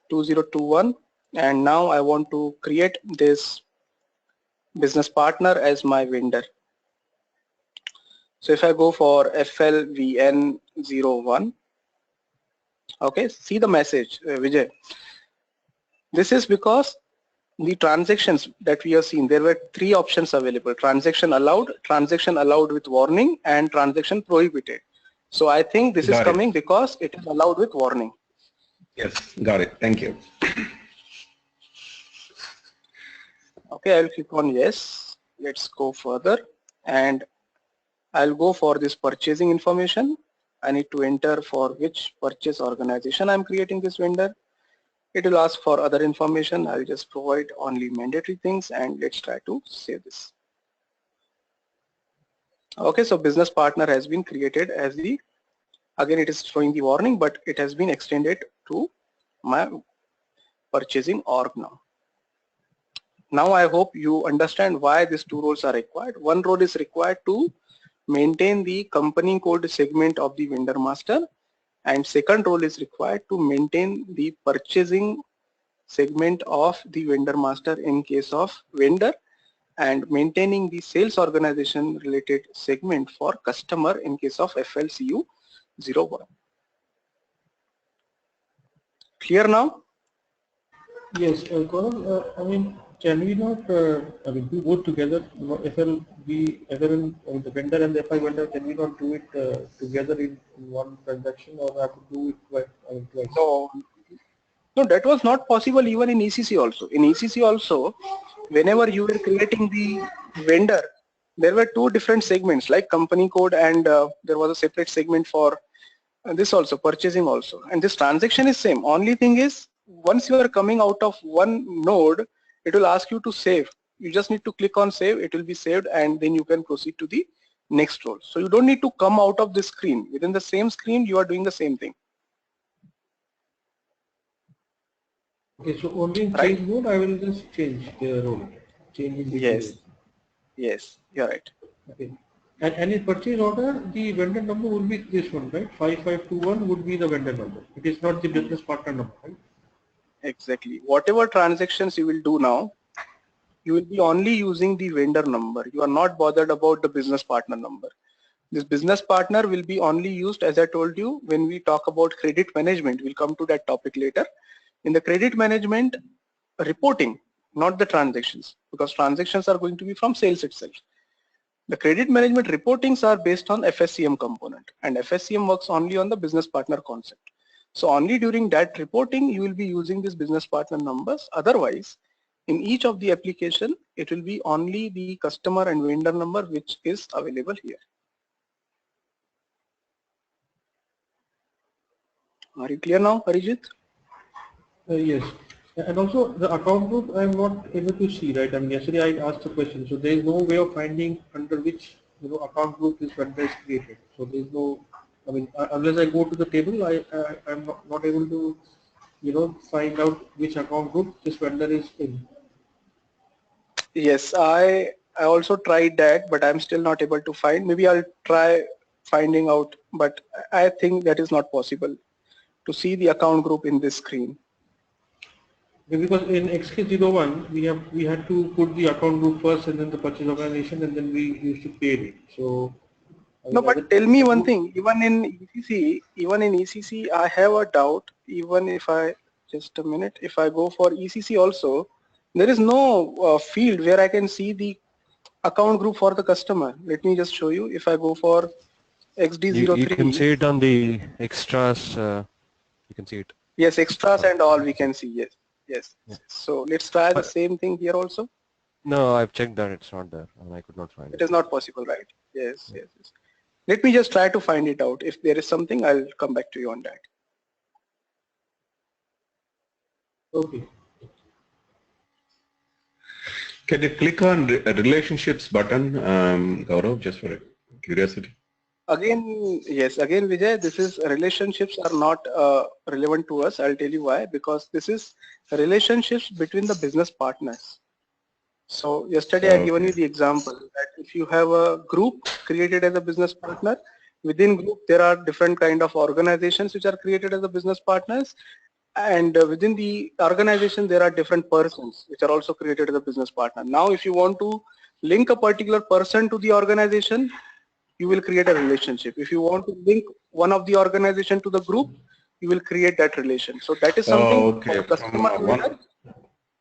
2021 And now I want to create this business partner as my vendor. So if I go for FLVN01, okay, see the message, Vijay. This is because the transactions that we have seen, there were three options available: transaction allowed with warning, and transaction prohibited. So I think this is Got it. coming because it is allowed with warning. Yes, got it. Thank you. Okay, I'll click on yes. Let's go further, and I'll go for this purchasing information. I need to enter for which purchase organization I'm creating this vendor. It will ask for other information. I'll just provide only mandatory things, and let's try to save this. Okay, so business partner has been created as the, again it is showing the warning, but it has been extended to my purchasing org now. Now I hope you understand why these two roles are required. One role is required to maintain the company code segment of the vendor master, and second role is required to maintain the purchasing segment of the vendor master in case of vendor, and maintaining the sales organization related segment for customer in case of FLCU 01. Clear now? Yes, Gaurav, I mean, can we not, I mean, do both together? FL, the vendor and the FI vendor, can we not do it together in one transaction, or have to do it twice? No, no, that was not possible even in ECC also. In ECC also, whenever you were creating the vendor, there were two different segments like company code, and there was a separate segment for this also, purchasing also. And this transaction is same. Only thing is, once you are coming out of one node, it will ask you to save. You just need to click on save, it will be saved, and then you can proceed to the next role. So you don't need to come out of this screen. Within the same screen, you are doing the same thing. Okay, so only in Right? change mode, I will just change the role, change in Yes. details. Yes, you're right. Okay. And in purchase order, the vendor number will be this one, right? 5521 would be the vendor number. It is not the business partner number, right? Exactly. Whatever transactions you will do now, you will be only using the vendor number. You are not bothered about the business partner number. This business partner will be only used, as I told you, when we talk about credit management. We'll come to that topic later. In the credit management reporting, not the transactions, because transactions are going to be from sales itself. The credit management reportings are based on FSCM component, and FSCM works only on the business partner concept. So only during that reporting you will be using this business partner numbers. Otherwise, in each of the application, it will be only the customer and vendor number which is available here. Are you clear now, Arijit? Yes. And also the account group I am not able to see, right? I mean, yesterday I asked a question. So there is no way of finding under which account group this vendor is created. So there is no, I mean, unless I go to the table, I'm not able to, find out which account group this vendor is in. Yes, I also tried that, but I'm still not able to find. Maybe I'll try finding out, but I think that is not possible to see the account group in this screen. Because in XK01 we had to put the account group first and then the purchase organization, and then we used to create it. So No, but tell me one thing, even in ECC, I have a doubt, even if I, just a minute, if I go for ECC also, there is no field where I can see the account group for the customer. Let me just show you. If I go for You can XD03, see it on the extras. You can see it. yes, extras Oh, and all we can see, yes, yes. yeah. So let's try the But same thing here also. no, I've checked that it's not there, and I could not find It it. is not possible, right? Yes, yes, yes. Let me just try to find it out. If there is something, I'll come back to you on that. okay. Can you click on relationships button, Gaurav, just for curiosity? Again, yes, again, Vijay, this is relationships are not relevant to us. I'll tell you why, because this is relationships between the business partners. So yesterday I given you Okay. the example that if you have a group created as a business partner, within group there are different kind of organizations which are created as a business partners, And within the organization, there are different persons which are also created as a business partner. Now, if you want to link a particular person to the organization, you will create a relationship. If you want to link one of the organization to the group, you will create that relation. So that is something Oh, okay. for customer vendor.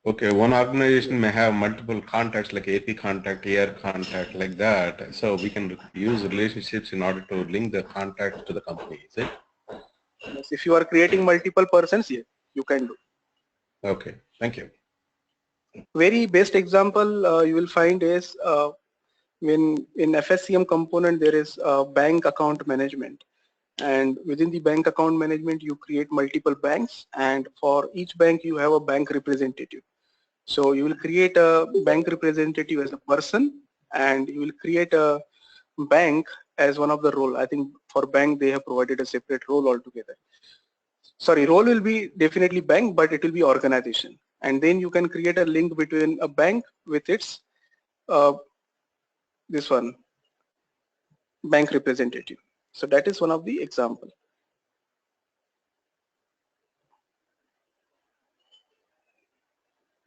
Okay, one organization may have multiple contacts like AP contact, AR contact, like that. So we can use relationships in order to link the contacts to the company, is it? Yes, if you are creating multiple persons, yes, you can do. Okay, thank you. Very best example you will find is when in FSCM component there is bank account management, and within the bank account management you create multiple banks, and for each bank you have a bank representative. So you will create a bank representative as a person, and you will create a bank as one of the role. I think for bank they have provided a separate role altogether. Sorry, role will be definitely bank, but it will be organization. And then you can create a link between a bank with its this one bank representative. So that is one of the example.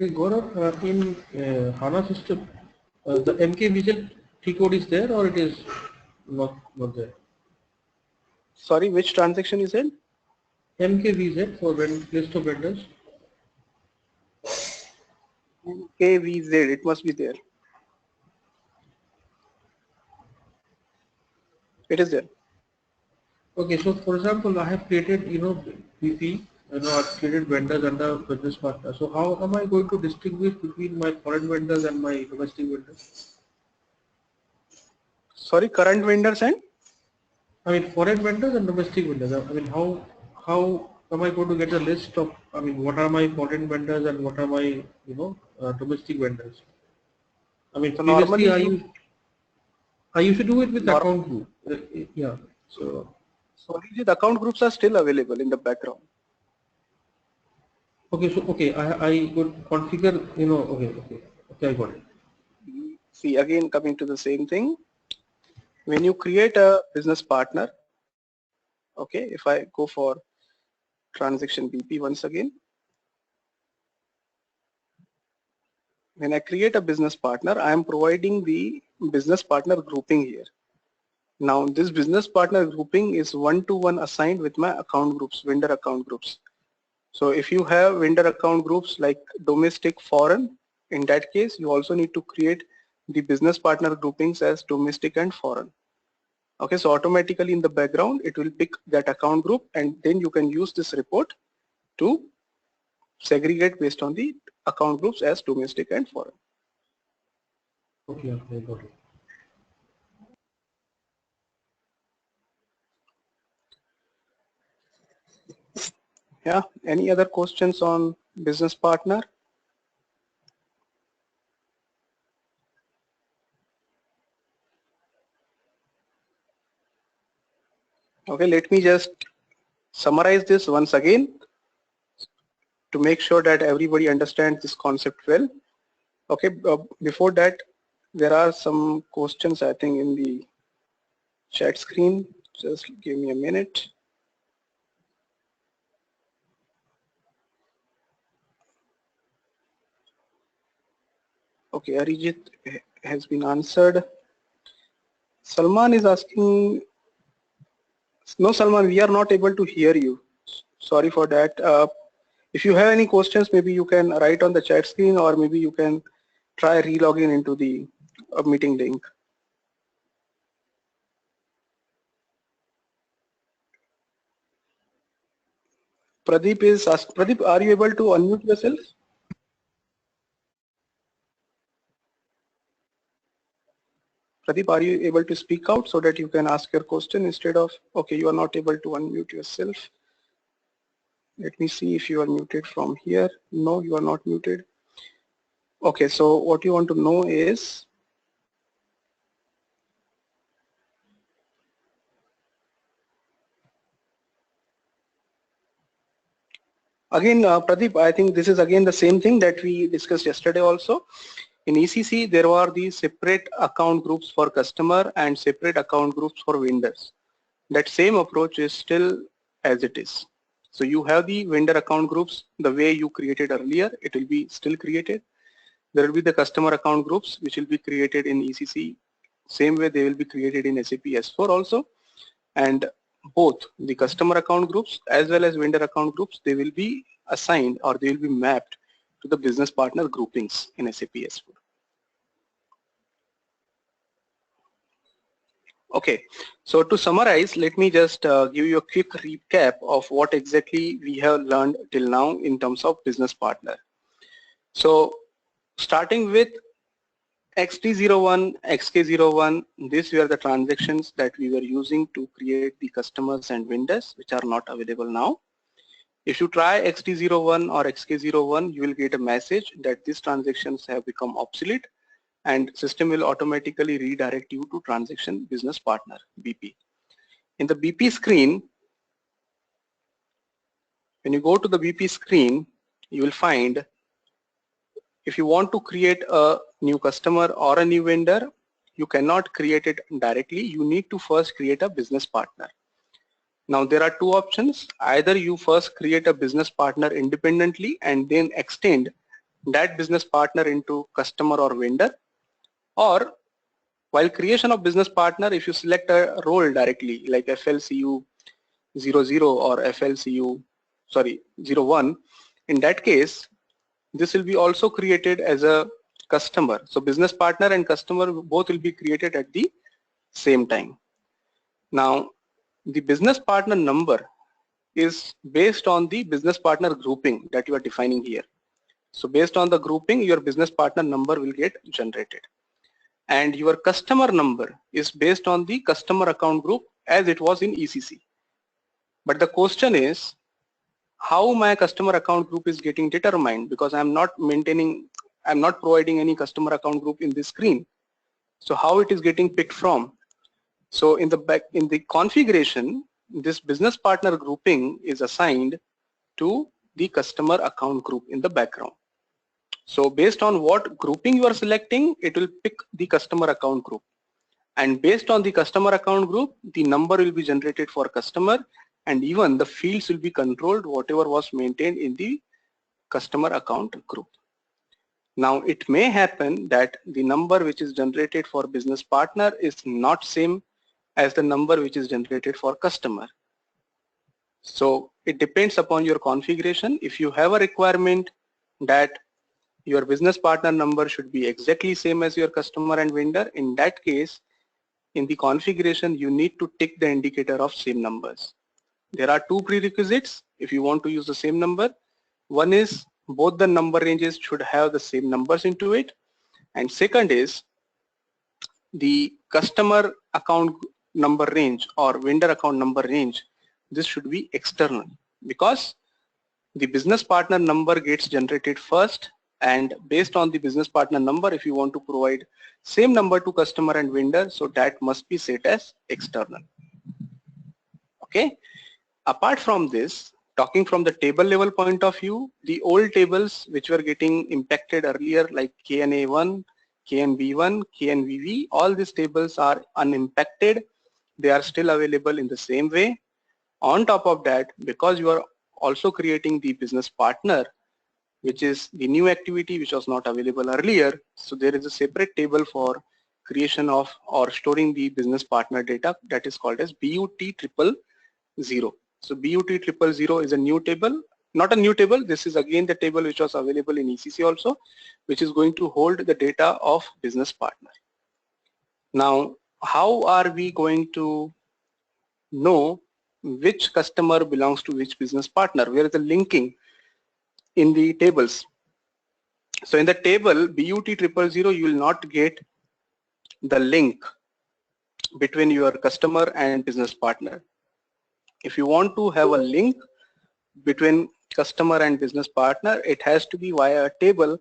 Okay, Gaurav, in HANA system, the MKVZ T code is there or it is not there? Sorry, which transaction is it? MKVZ for list of vendors. KVZ, it must be there. It is there. Okay, so for example, I have created, BP, I've created vendors under business partner. So how am I going to distinguish between my foreign vendors and my domestic vendors? Sorry, current vendors and? I mean, foreign vendors and domestic vendors. I mean, how am I going to get a list of, I mean, what are my foreign vendors and what are my, domestic vendors? I mean, So previously normally you, I used to do it with nor account group. Yeah. So, sorry, the account groups are still available in the background. okay, so, okay, I could configure, okay, I got it. See, again coming to the same thing. When you create a business partner, okay, if I go for transaction BP once again, when I create a business partner, I am providing the business partner grouping here. Now this business partner grouping is one-to-one assigned with my account groups, vendor account groups. So if you have vendor account groups like domestic, foreign, in that case you also need to create the business partner groupings as domestic and foreign. Okay, so automatically in the background it will pick that account group, and then you can use this report to segregate based on the account groups as domestic and foreign. Okay, I got it. Yeah, any other questions on business partner? Okay, let me just summarize this once again to make sure that everybody understands this concept well. Okay, before that, there are some questions I think in the chat screen. Just give me a minute. Okay, Arijit has been answered. Salman is asking, no Salman, we are not able to hear you. Sorry for that. If you have any questions, maybe you can write on the chat screen, or maybe you can try re-logging into the meeting link. Pradeep is asked, Pradeep, are you able to unmute yourself? Pradeep, are you able to speak out so that you can ask your question instead of, okay, you are not able to unmute yourself. Let me see if you are muted from here. No, you are not muted. Okay, so what you want to know is, again, Pradeep, I think this is again the same thing that we discussed yesterday also. In ECC, there are these separate account groups for customer and separate account groups for vendors. That same approach is still as it is. So you have the vendor account groups the way you created earlier, it will be still created. There will be the customer account groups which will be created in ECC. Same way they will be created in SAP S4 also. And both the customer account groups as well as vendor account groups, they will be assigned or they will be mapped to the business partner groupings in SAP S4. Okay, so to summarize, let me just give you a quick recap of what exactly we have learned till now in terms of business partner. So starting with XT01, XK01, these were the transactions that we were using to create the customers and vendors which are not available now. If you try XT01 or XK01, you will get a message that these transactions have become obsolete and system will automatically redirect you to transaction business partner, BP. In the BP screen, when you go to the BP screen, you will find if you want to create a new customer or a new vendor, you cannot create it directly. You need to first create a business partner. Now there are two options. Either you first create a business partner independently and then extend that business partner into customer or vendor, or while creation of business partner, if you select a role directly like FLCU 00 or FLCU 01, in that case this will be also created as a customer. So business partner and customer both will be created at the same time. Now the business partner number is based on the business partner grouping that you are defining here. So based on the grouping, your business partner number will get generated. And your customer number is based on the customer account group as it was in ECC. But the question is, how my customer account group is getting determined, because I'm not providing any customer account group in this screen. So how it is getting picked from? So in the configuration, this business partner grouping is assigned to the customer account group in the background. So based on what grouping you are selecting, it will pick the customer account group. And based on the customer account group, the number will be generated for customer, and even the fields will be controlled whatever was maintained in the customer account group. Now it may happen that the number which is generated for business partner is not same as the number which is generated for customer. So it depends upon your configuration. If you have a requirement that your business partner number should be exactly same as your customer and vendor, in that case, in the configuration, you need to tick the indicator of same numbers. There are two prerequisites if you want to use the same number. One is both the number ranges should have the same numbers into it, and second is the customer account number range or vendor account number range, this should be external, because the business partner number gets generated first, and based on the business partner number, if you want to provide same number to customer and vendor, so that must be set as external. Okay. Apart from this, talking from the table level point of view, the old tables which were getting impacted earlier like KNA1, KNB1, KNVV, all these tables are unimpacted. They are still available in the same way. On top of that, because you are also creating the business partner, which is the new activity which was not available earlier, so there is a separate table for creation of or storing the business partner data that is called as BUT000. So BUT000 is a new table, not a new table, this is again the table which was available in ECC also, which is going to hold the data of business partner. Now, how are we going to know which customer belongs to which business partner? Where is the linking in the tables? So in the table BUT000, you will not get the link between your customer and business partner. If you want to have a link between customer and business partner, it has to be via a table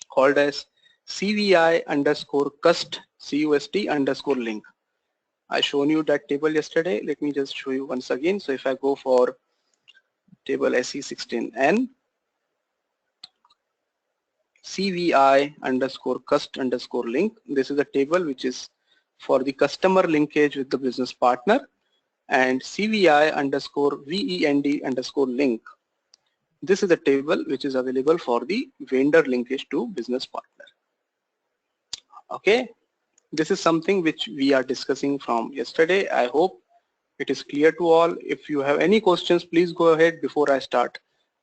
called as CVI_cust_link. I shown you that table yesterday. Let me just show you once again. So if I go for table SE16N, CVI_cust_link, this is a table which is for the customer linkage with the business partner, and CVI underscore VEND underscore link. This is a table which is available for the vendor linkage to business partner. Okay, this is something which we are discussing from yesterday. I hope it is clear to all. If you have any questions, please go ahead before I start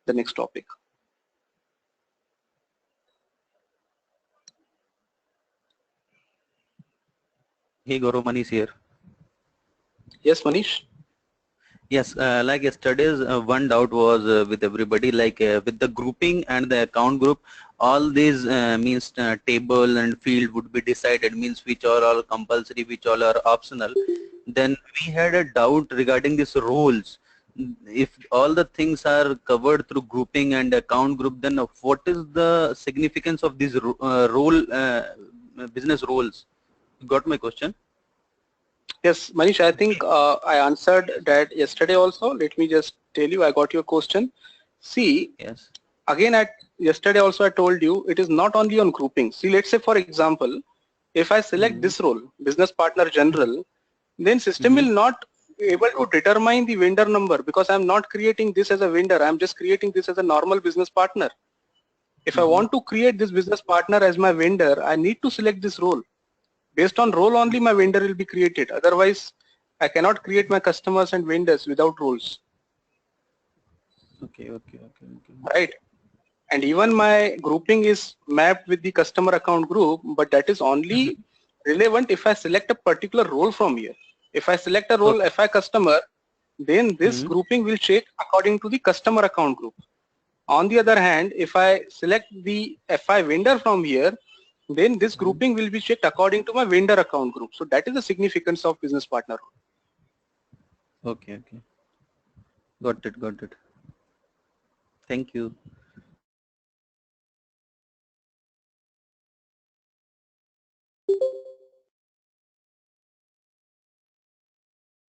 the next topic. Hey Gaurav, Manish here. Yes, Manish? Yes, like yesterday's one doubt was with everybody, like with the grouping and the account group, all these means table and field would be decided, means which are all compulsory, which all are optional. Then we had a doubt regarding these roles. If all the things are covered through grouping and account group, then what is the significance of these business roles? You got my question? Yes, Manish, I think I answered that yesterday also. Let me just tell you, I got your question. See, Yes. again, yesterday also I told you, it is not only on grouping. See, let's say for example, if I select this role, business partner general, then system will not able to determine the vendor number because I'm not creating this as a vendor. I'm just creating this as a normal business partner. If I want to create this business partner as my vendor, I need to select this role. Based on role only my vendor will be created. Otherwise, I cannot create my customers and vendors without roles. Okay. Right? And even my grouping is mapped with the customer account group, but that is only relevant if I select a particular role from here. If I select a role FI customer, then this grouping will check according to the customer account group. On the other hand, if I select the FI vendor from here, then this grouping will be checked according to my vendor account group. So that is the significance of business partner role. Okay. Got it. Thank you.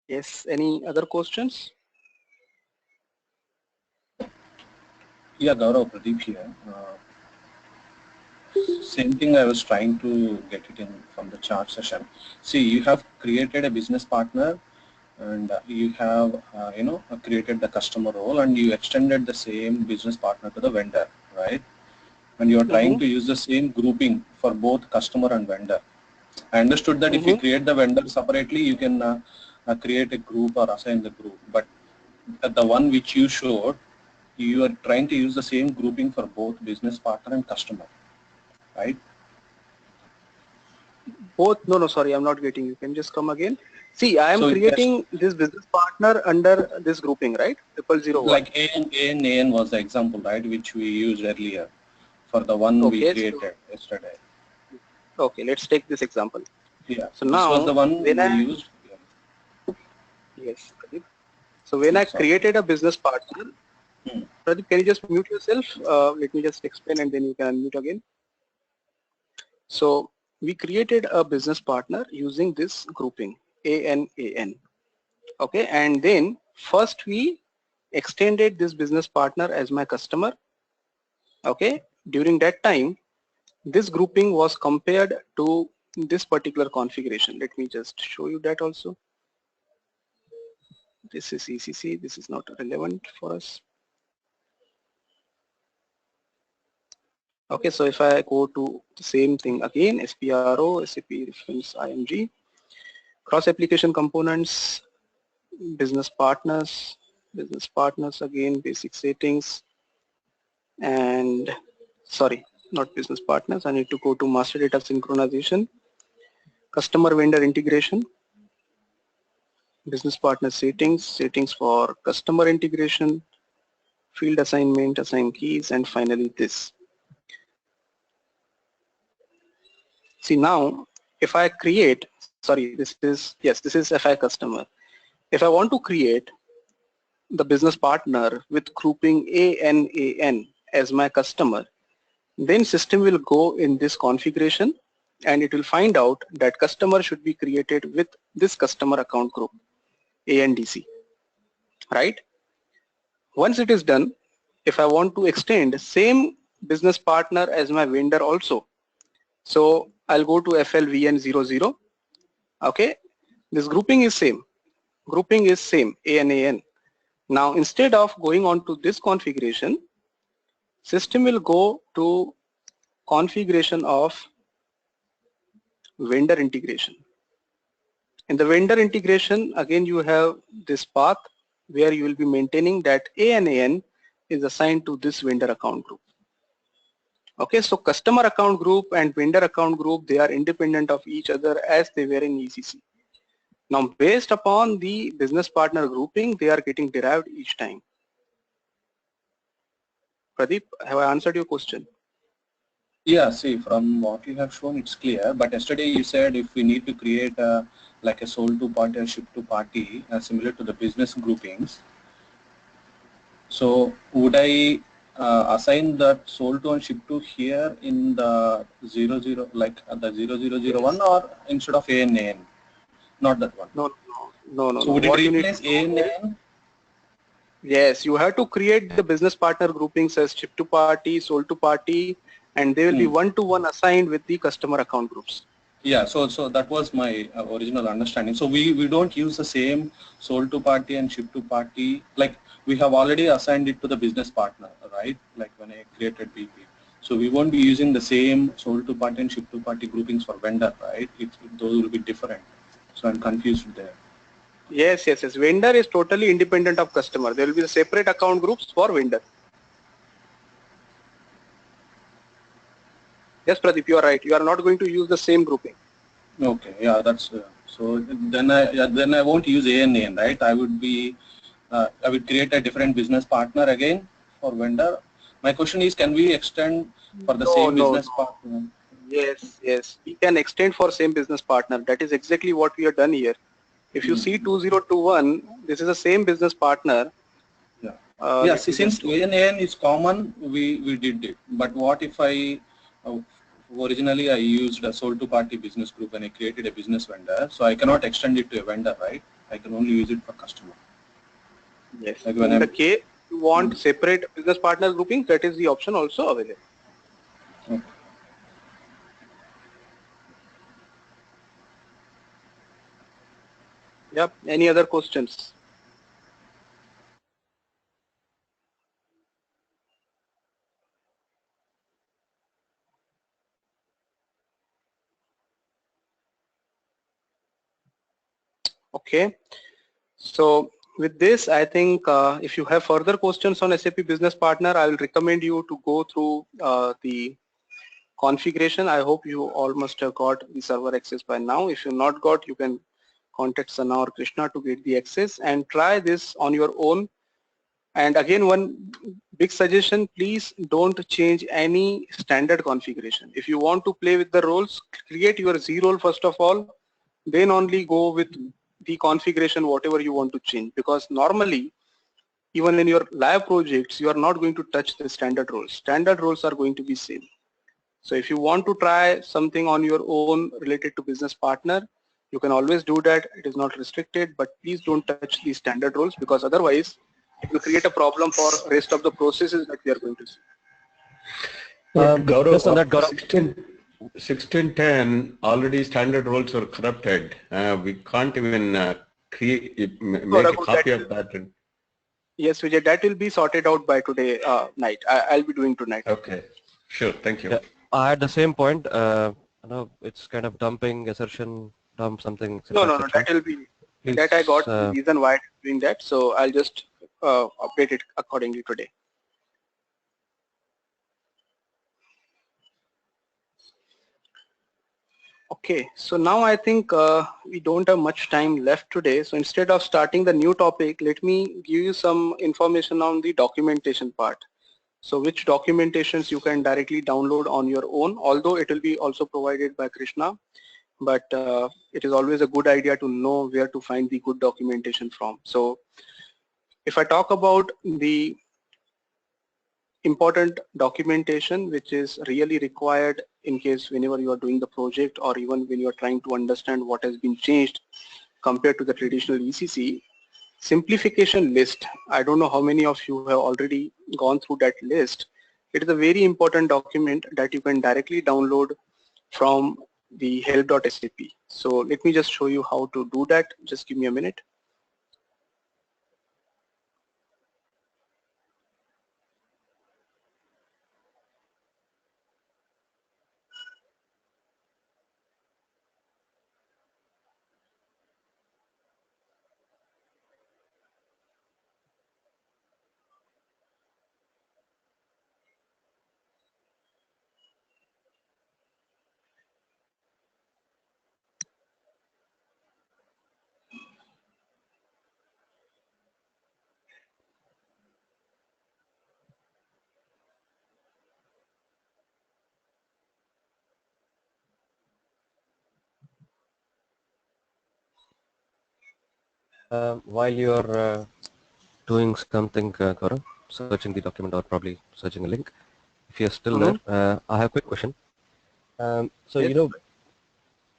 Yes, any other questions? Yeah, Gaurav, Pradeep here. Same thing I was trying to get it in from the chart session. See, you have created a business partner and you have, created the customer role and you extended the same business partner to the vendor, right? And you are trying to use the same grouping for both customer and vendor. I understood that if you create the vendor separately, you can create a group or assign the group. But the one which you showed, you are trying to use the same grouping for both business partner and customer, right? Both? No, sorry, I'm not getting you. Can you just come again? See, I am So creating this business partner under this grouping, right? 0001. like AN was the example, right, which we used earlier for the one we Okay, created yesterday. okay, let's take this example. Yeah, So this was now, the one when we I, used. yes, Pradeep. So when I Sorry. created a business partner, Pradeep, can you just mute yourself? Let me just explain and then you can unmute again. So we created a business partner using this grouping AN. Okay, and then first we extended this business partner as my customer. Okay, during that time, this grouping was compared to this particular configuration. Let me just show you that also. This is ECC. This is not relevant for us. Okay, so if I go to the same thing again, SPRO, SAP reference IMG, cross application components, business partners again, basic settings, and sorry, not business partners. I need to go to master data synchronization, customer vendor integration, business partner settings for customer integration, field assignment, assign keys, and finally this. See now, if I create, sorry, this is FI customer. If I want to create the business partner with grouping AN as my customer, then system will go in this configuration and it will find out that customer should be created with this customer account group ANDC, right? Once it is done, if I want to extend same business partner as my vendor also, so I'll go to FLVN00. Okay, this grouping is same. grouping is same, ANAN. Now instead of going on to this configuration, system will go to configuration of vendor integration. In the vendor integration, again you have this path where you will be maintaining that ANAN is assigned to this vendor account group. Okay, so customer account group and vendor account group, they are independent of each other as they were in ECC. Now based upon the business partner grouping, they are getting derived each time. Pradeep, have I answered your question? Yeah, see, from what you have shown, it's clear. But yesterday you said if we need to create like a sold to party or ship to party, similar to the business groupings. So would I assign that sold to and ship to here in the 00, like the 0001, or instead of ANAN? Not that one. No. So would it What you need replace to do is, ANAN? yes, you have to create the business partner groupings as ship to party, sold to party, and they will be one-to-one assigned with the customer account groups. Yeah, so that was my original understanding. So we don't use the same sold to party and ship to party. Like we have already assigned it to the business partner, right? Like when I created BP. So we won't be using the same sold to party and ship to party groupings for vendor, right? Those will be different. So I'm confused there. Yes. Vendor is totally independent of customer. There will be separate account groups for vendor. Yes, Pradeep, you are right. You are not going to use the same grouping. Okay, yeah, that's so. Then I won't use ANAN, right? I would create a different business partner again for vendor. My question is, can we extend for the same business partner? Yes. We can extend for same business partner. That is exactly what we have done here. If you see 2021, this is the same business partner. Yeah. See, since ANAN is common, we did it. But what if originally I used a sold to party business group and I created a business vendor, so I cannot extend it to a vendor, right? I can only use it for customer. Yes. Like in the case you want separate business partner grouping, that is the option also available. Okay. Yep. Any other questions? Okay. So with this, I think if you have further questions on SAP Business Partner, I will recommend you to go through the configuration. I hope you all must have got the server access by now. If you not got, you can contact Sana or Krishna to get the access and try this on your own. And again, one big suggestion, please don't change any standard configuration. If you want to play with the roles, create your Z role first of all, then only go with the configuration whatever you want to change, because normally even in your live projects you are not going to touch the standard roles. Standard roles are going to be same. So if you want to try something on your own related to business partner, you can always do that. It is not restricted, but please don't touch the standard roles, because otherwise it will create a problem for rest of the processes that we are going to see. Gaurav, just on that, Gaurav. 1610 already standard roles are corrupted. We can't even make a copy of that. Yes, Vijay, that will be sorted out by today night. I'll be doing tonight. Okay, sure, thank you. Yeah, I had the same point. It's kind of dumping, assertion, dump something. No, that will be, that I got the reason why I'm doing that. So I'll just update it accordingly today. Okay, so now I think we don't have much time left today. So instead of starting the new topic, let me give you some information on the documentation part. So which documentations you can directly download on your own, although it will be also provided by Krishna. But it is always a good idea to know where to find the good documentation from. So if I talk about the important documentation which is really required in case whenever you are doing the project, or even when you are trying to understand what has been changed compared to the traditional ECC, simplification list. I don't know how many of you have already gone through that list. It is a very important document that you can directly download from the help.sap. So let me just show you how to do that. Just give me a minute. While you're doing something, Gaurav, searching the document or probably searching a link, if you're still there, I have a quick question. So Yes. you know,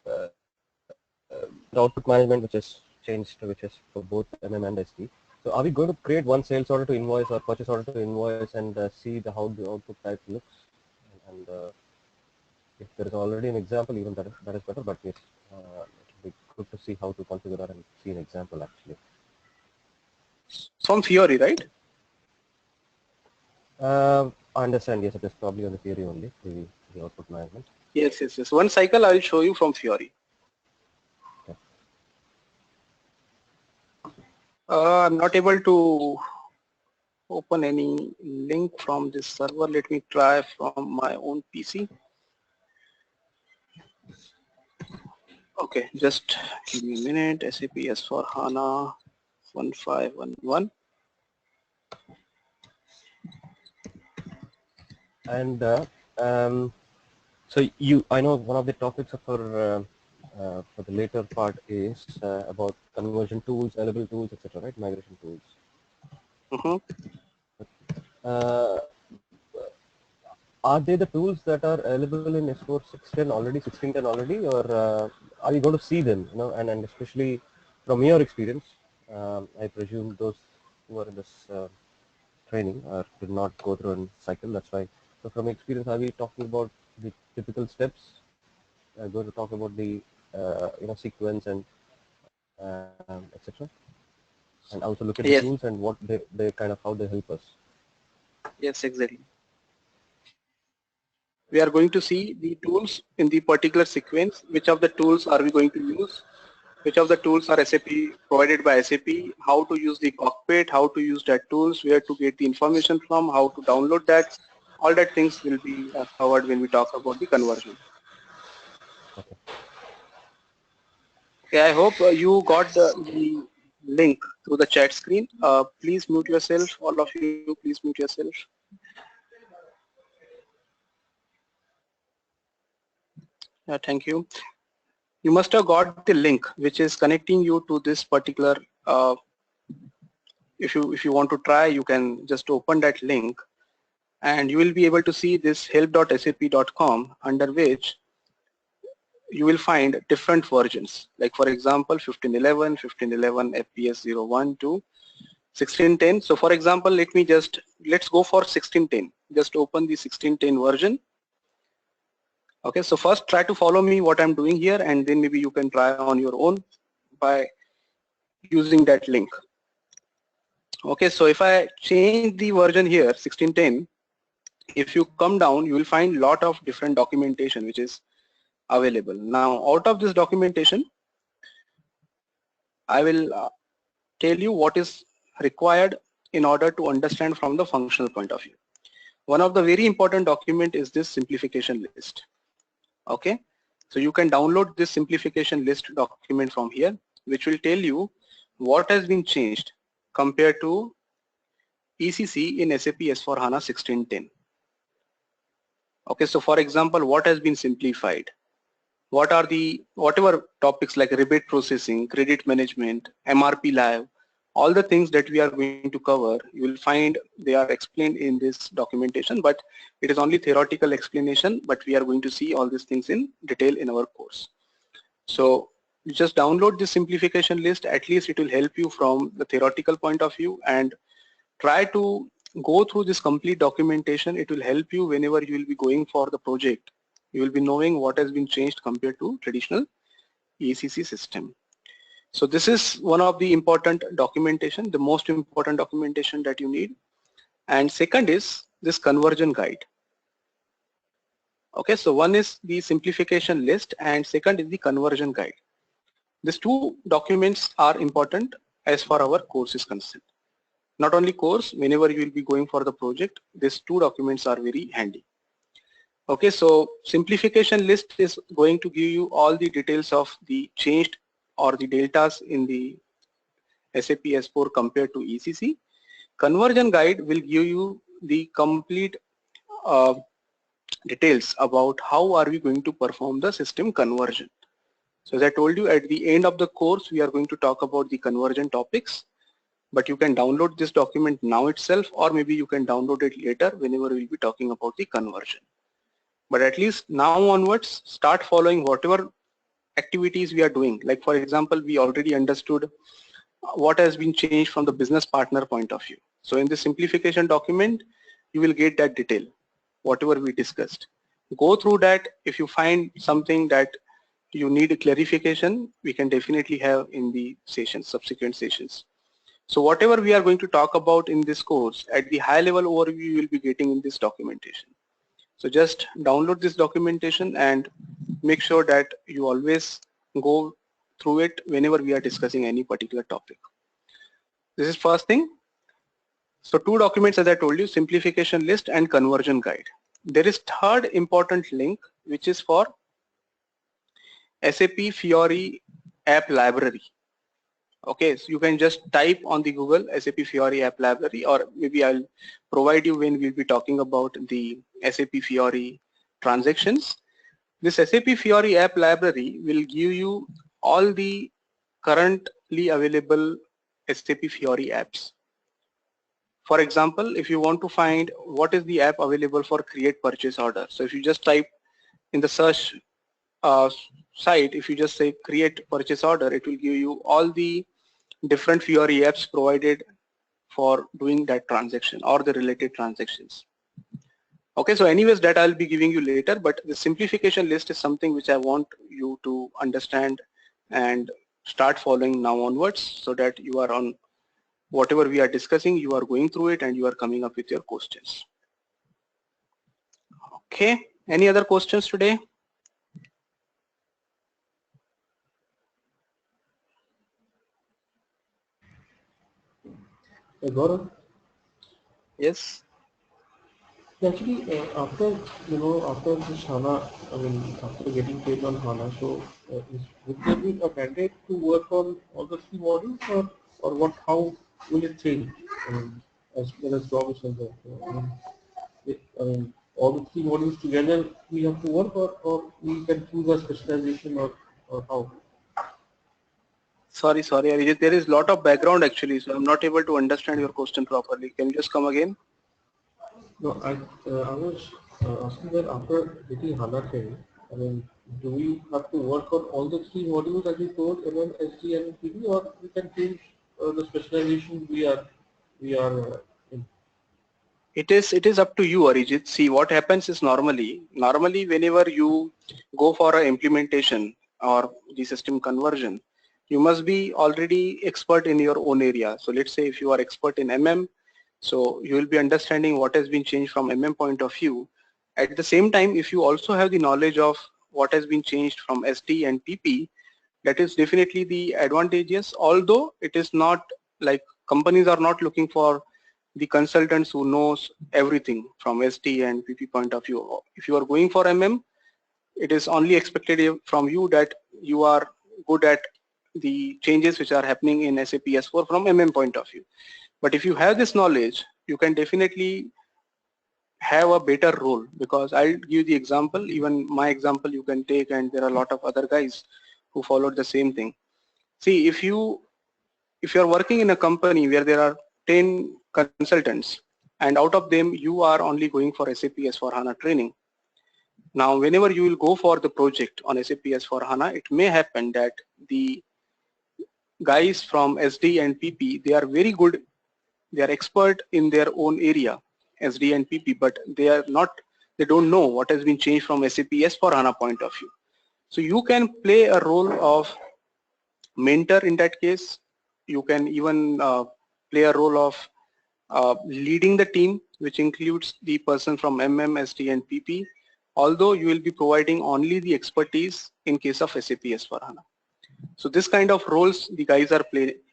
the output management which is changed, which is for both MM and SD. So are we going to create one sales order to invoice or purchase order to invoice and see how the output type looks? And if there is already an example, even that is better. But yes, it would be good to see how to configure that and see an example actually. From theory, right? I understand. Yes, it is probably on the theory only, the output management. Yes, yes, yes. One cycle I will show you from theory. Okay. I'm not able to open any link from this server. Let me try from my own PC. Okay, just give me a minute. SAP S4HANA 1511. And so I know one of the topics for the later part is about conversion tools, available tools, etc. Right, migration tools. Uh, are they the tools that are available in S4 610 already, 1610 already, or are you going to see them? You know, and especially from your experience, I presume those who are in this training or did not go through a cycle. That's why. So from experience, are we talking about the typical steps? Going to talk about the sequence and etc. And also look at the Yes, tools and what they kind of how they help us. yes, exactly. We are going to see the tools in the particular sequence. Which of the tools are we going to use? Which of the tools are SAP provided by SAP? How to use the cockpit? How to use that tools? Where to get the information from? How to download that? All that things will be covered when we talk about the conversion. Okay. Okay, I hope you got the link through the chat screen. Please mute yourself, all of you, please mute yourself. Yeah, thank you. You must have got the link which is connecting you to this particular, if you want to try, you can just open that link and you will be able to see this help.sap.com, under which you will find different versions. Like for example, 1511, 1511 FPS 01 to 1610. So for example, let's go for 1610. Just open the 1610 version. Okay, so first try to follow me what I'm doing here, and then maybe you can try on your own by using that link. Okay, so if I change the version here, 1610, if you come down, you will find lot of different documentation which is available. Now, out of this documentation, I will tell you what is required in order to understand from the functional point of view. One of the very important document is this simplification list. Okay, so you can download this simplification list document from here, which will tell you what has been changed compared to ECC in SAP S4HANA 1610. Okay, so for example, what has been simplified? What are the, whatever topics like rebate processing, credit management, MRP live, all the things that we are going to cover, you will find they are explained in this documentation, but it is only theoretical explanation, but we are going to see all these things in detail in our course. So you just download this simplification list, at least it will help you from the theoretical point of view, and try to go through this complete documentation. It will help you whenever you will be going for the project. You will be knowing what has been changed compared to traditional ECC system. So this is one of the important documentation, the most important documentation that you need. And second is this conversion guide. Okay, so one is the simplification list and second is the conversion guide. These two documents are important as far our course is concerned. Not only course, whenever you will be going for the project, these two documents are very handy. Okay, so simplification list is going to give you all the details of the changed or the deltas in the SAP S4 compared to ECC. Conversion guide will give you the complete details about how are we going to perform the system conversion. So as I told you, at the end of the course, we are going to talk about the conversion topics, but you can download this document now itself, or maybe you can download it later whenever we'll be talking about the conversion. But at least now onwards, start following whatever activities we are doing. Like for example, we already understood what has been changed from the business partner point of view. So in the simplification document, you will get that detail, whatever we discussed. Go through that. If you find something that you need a clarification, we can definitely have in the sessions, subsequent sessions. So whatever we are going to talk about in this course, at the high level overview, you will be getting in this documentation. So just download this documentation and make sure that you always go through it whenever we are discussing any particular topic. This is first thing. So two documents, as I told you, simplification list and conversion guide. There is third important link, which is for SAP Fiori app library. Okay, so you can just type on the Google SAP Fiori app library, or maybe I'll provide you when we'll be talking about the SAP Fiori transactions. This SAP Fiori app library will give you all the currently available SAP Fiori apps. For example, if you want to find what is the app available for create purchase order. So if you just type in the search site, if you just say create purchase order, it will give you all the different Fiori apps provided for doing that transaction or the related transactions. Okay, so anyways, that I'll be giving you later, but the simplification list is something which I want you to understand and start following now onwards, so that you are on whatever we are discussing, you are going through it and you are coming up with your questions. Okay, any other questions today? Gaurav? Yes. Actually, after after this HANA, I mean, after getting paid on HANA, so would there be a mandate to work on all the three modules, or what? How will it change? I mean, as well as job is concerned. I mean, all the three modules together we have to work, or we can choose a specialization, or how? Sorry, Arijit, there is a lot of background actually, so I'm not able to understand your question properly. Can you just come again? No, I was asking that after getting HANA trained, I mean, do we have to work on all the three modules as you told, MM, SD, and PP, or we can change the specialization we are in? It is up to you, Arijit. See, what happens is normally whenever you go for an implementation or the system conversion, you must be already expert in your own area. So let's say if you are expert in MM, so you will be understanding what has been changed from MM point of view. At the same time, if you also have the knowledge of what has been changed from SD and PP, that is definitely the advantageous, although it is not like companies are not looking for the consultants who knows everything from SD and PP point of view. If you are going for MM, it is only expected from you that you are good at the changes which are happening in SAP S4 from MM point of view. But if you have this knowledge, you can definitely have a better role, because I'll give the example, even my example you can take, and there are a lot of other guys who followed the same thing. See, if you are working in a company where there are 10 consultants, and out of them you are only going for SAP S4HANA training. Now, whenever you will go for the project on SAP S4HANA, it may happen that the guys from SD and PP, they are very good, they are expert in their own area, SD and PP, but they don't know what has been changed from SAP S4HANA point of view. So you can play a role of mentor in that case. You can even play a role of leading the team, which includes the person from MM, SD and PP, although you will be providing only the expertise in case of SAP S4HANA. So this kind of roles the guys are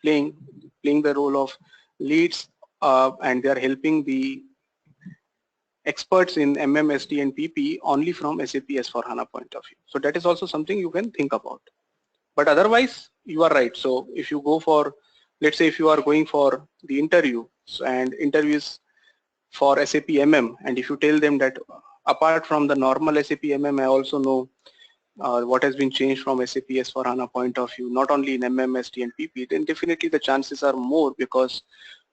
playing the role of leads, and they are helping the experts in MM, SD and PP only from SAP S4HANA point of view. So that is also something you can think about. But otherwise, you are right. So if you go for, let's say if you are going for the interview, and interviews for SAP MM, and if you tell them that apart from the normal SAP MM, I also know what has been changed from SAP S4HANA point of view, not only in MMSD and PP, then definitely the chances are more, because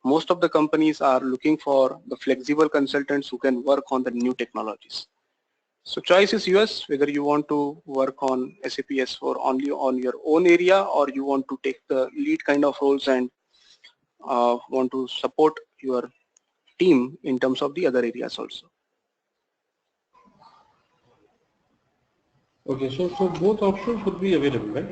most of the companies are looking for the flexible consultants who can work on the new technologies. So choice is yours, whether you want to work on SAP S4 only on your own area, or you want to take the lead kind of roles and want to support your team in terms of the other areas also. Okay, so both options would be available, right?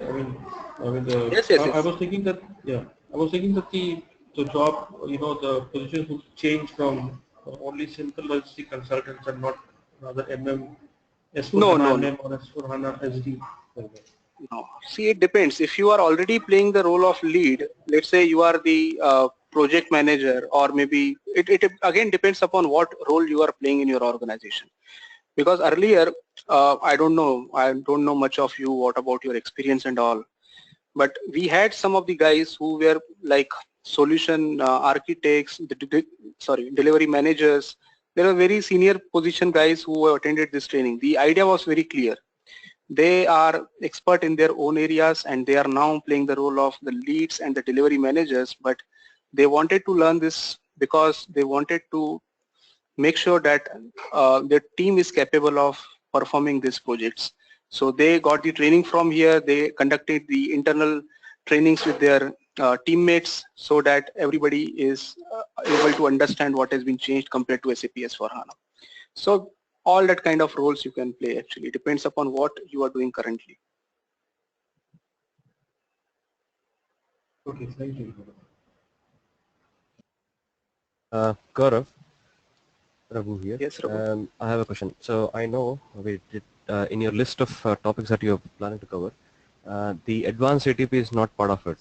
Yes, yes, I yes. was thinking that, yeah, I was thinking that the job, the positions would change from only simple SD consultants and not rather MM, S4 No, HANA no, no. MM or S4 HANA SD. Okay. No. See, it depends. If you are already playing the role of lead, let's say you are the project manager, or maybe it again depends upon what role you are playing in your organization. Because earlier, I don't know much of you, what about your experience and all, but we had some of the guys who were like solution architects, delivery managers. There were very senior position guys who attended this training. The idea was very clear. They are expert in their own areas and they are now playing the role of the leads and the delivery managers, but they wanted to learn this because they wanted to make sure that their team is capable of performing these projects. So they got the training from here. They conducted the internal trainings with their teammates, so that everybody is able to understand what has been changed compared to SAP S4HANA. So all that kind of roles you can play actually. It depends upon what you are doing currently. Okay, thank you. Gaurav, Raghu here. Yes, Raghu. I have a question. So I know we did, in your list of topics that you're planning to cover, the advanced ATP is not part of it.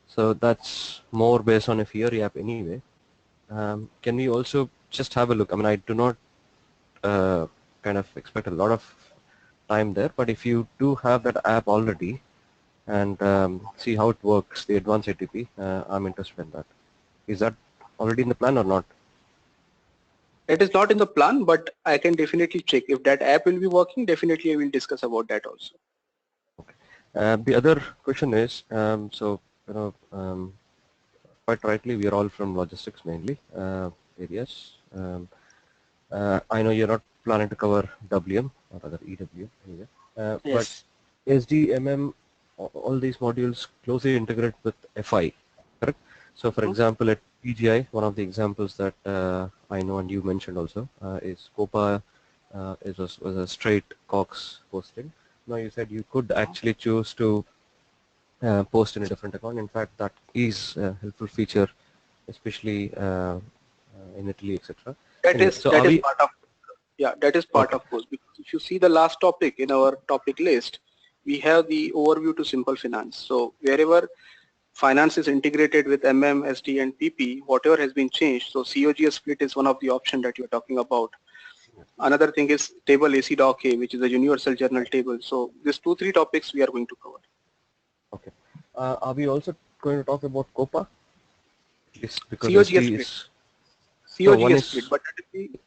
So that's more based on a theory app anyway. Can we also just have a look? I mean, I do not kind of expect a lot of time there, but if you do have that app already and see how it works, the advanced ATP, I'm interested in that. Is that already in the plan or not? It is not in the plan, but I can definitely check. If that app will be working, definitely I will discuss about that also. The other question is, so, quite rightly, we are all from logistics mainly areas. I know you're not planning to cover WM or other EWM area, but Yes. SDMM, all these modules closely integrate with FI, correct? So for example, at PGI, one of the examples that I know and you mentioned also is COPA was a straight Cox posting. Now you said you could actually choose to post in a different account. In fact, that is a helpful feature, especially in Italy, etc. Anyway, so That are is we part of, yeah, that is part okay? of course. Because if you see the last topic in our topic list, we have the overview to simple finance. So wherever finance is integrated with MM, SD and PP, whatever has been changed. So COGS split is one of the option that you're talking about. Another thing is table AC doc A, which is a universal journal table. So these 2-3 topics we are going to cover. Okay. Are we also going to talk about COPA? Yes, because COGS SD split. is no one COGS split, is but that will be,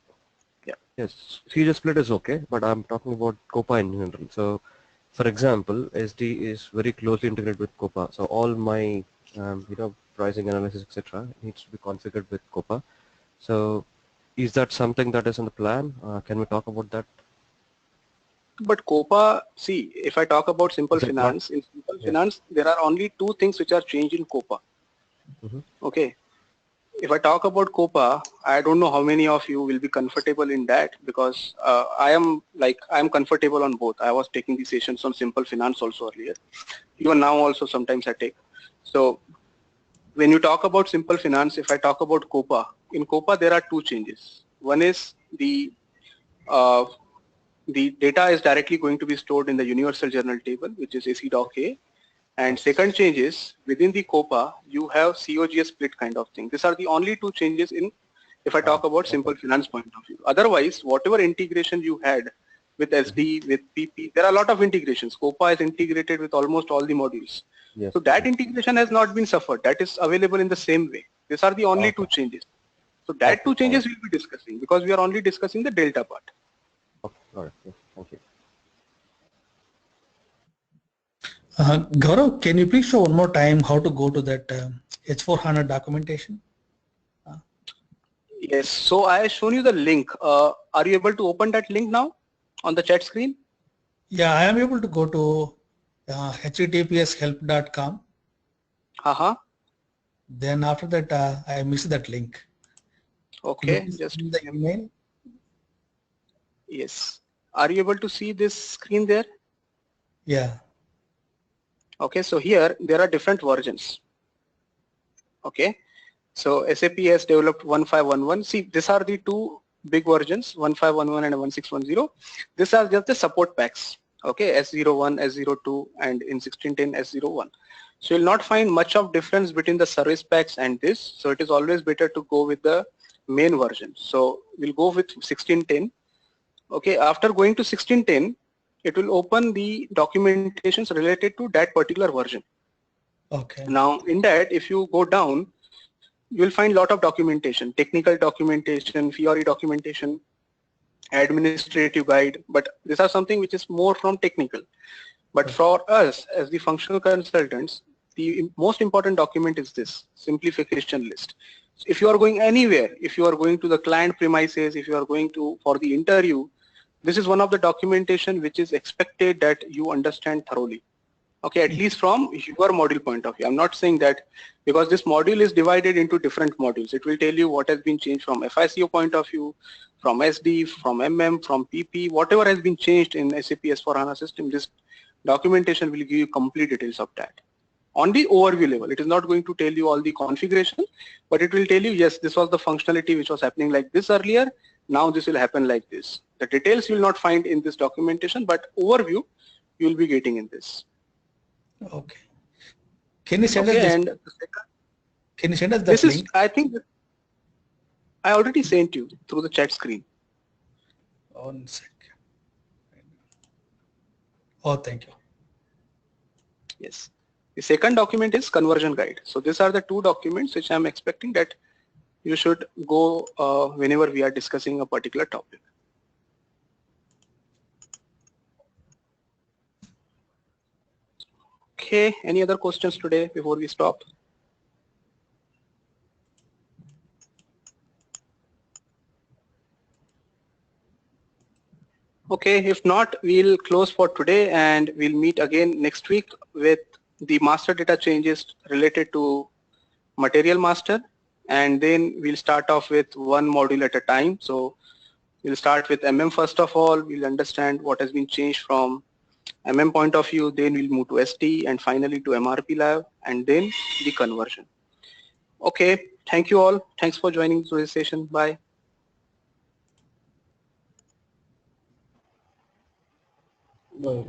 yeah. yes. COGS split is okay, but I'm talking about COPA in general. So, for example, SD is very closely integrated with COPA. So all my pricing analysis etc. needs to be configured with COPA. So, is that something that is in the plan? Can we talk about that? But COPA, see, if I talk about simple Is it not? finance, in simple Yeah. finance, there are only 2 things which are changed in COPA. Mm-hmm. Okay. If I talk about COPA, I don't know how many of you will be comfortable in that, because I am comfortable on both. I was taking the sessions on simple finance also earlier. Even now also sometimes I take. So when you talk about simple finance, if I talk about COPA, in COPA there are 2 changes. One is uh, the data is directly going to be stored in the universal journal table, which is AC doc A. And second change is within the COPA, you have COGS split kind of thing. These are the only 2 changes in, if I talk about Okay. simple finance point of view. Otherwise, whatever integration you had with SD, with PP, there are a lot of integrations. COPA is integrated with almost all the modules. Yes. So that integration has not been suffered. That is available in the same way. These are the only 2 Okay. changes. So that 2 All right. changes we'll be discussing, because we are only discussing the delta part. Okay. All right. Yes. Thank you. Gaurav, can you please show one more time how to go to that S4HANA documentation? Yes, so I have shown you the link. Are you able to open that link now on the chat screen? Yeah, I am able to go to https://help.com. Uh-huh. Then after that, I missed that link. Could you Okay, please just give me the email? yes. Are you able to see this screen there? Yeah. Okay, so here there are different versions. Okay, so SAP has developed 1511. See, these are the two big versions, 1511 and 1610. These are just the support packs. Okay, S01, S02, and in 1610 S01. So you'll not find much of difference between the service packs and this. So it is always better to go with the main version. So we'll go with 1610. Okay, after going to 1610, it will open the documentations related to that particular version. Okay. Now in that, if you go down, you will find a lot of documentation, technical documentation, theory documentation, administrative guide, but these are something which is more from technical. But for us as the functional consultants, the most important document is this simplification list. So if you are going anywhere, if you are going to the client premises, if you are going to for the interview, this is one of the documentation which is expected that you understand thoroughly. Okay, at least from your module point of view. I'm not saying that because this module is divided into different modules. It will tell you what has been changed from FICO point of view, from SD, from MM, from PP, whatever has been changed in SAP S4HANA system, this documentation will give you complete details of that. On the overview level, it is not going to tell you all the configuration, but it will tell you, yes, this was the functionality which was happening like this earlier. Now this will happen like this. The details you will not find in this documentation, but overview you will be getting in this. Okay. Can you send us Okay, this? and Can you send us that this is, link? I think, I already sent you through the chat screen. One second. Oh, thank you. Yes. The second document is conversion guide. So these are the two documents which I'm expecting that you should go whenever we are discussing a particular topic. Okay, any other questions today before we stop? Okay, if not, we'll close for today and we'll meet again next week with the master data changes related to material master, and then we'll start off with one module at a time. So we'll start with MM first of all. We'll understand what has been changed from MM point of view, then we'll move to SD and finally to MRP lab and then the conversion. Okay, thank you all. Thanks for joining today's session. Bye. Bye.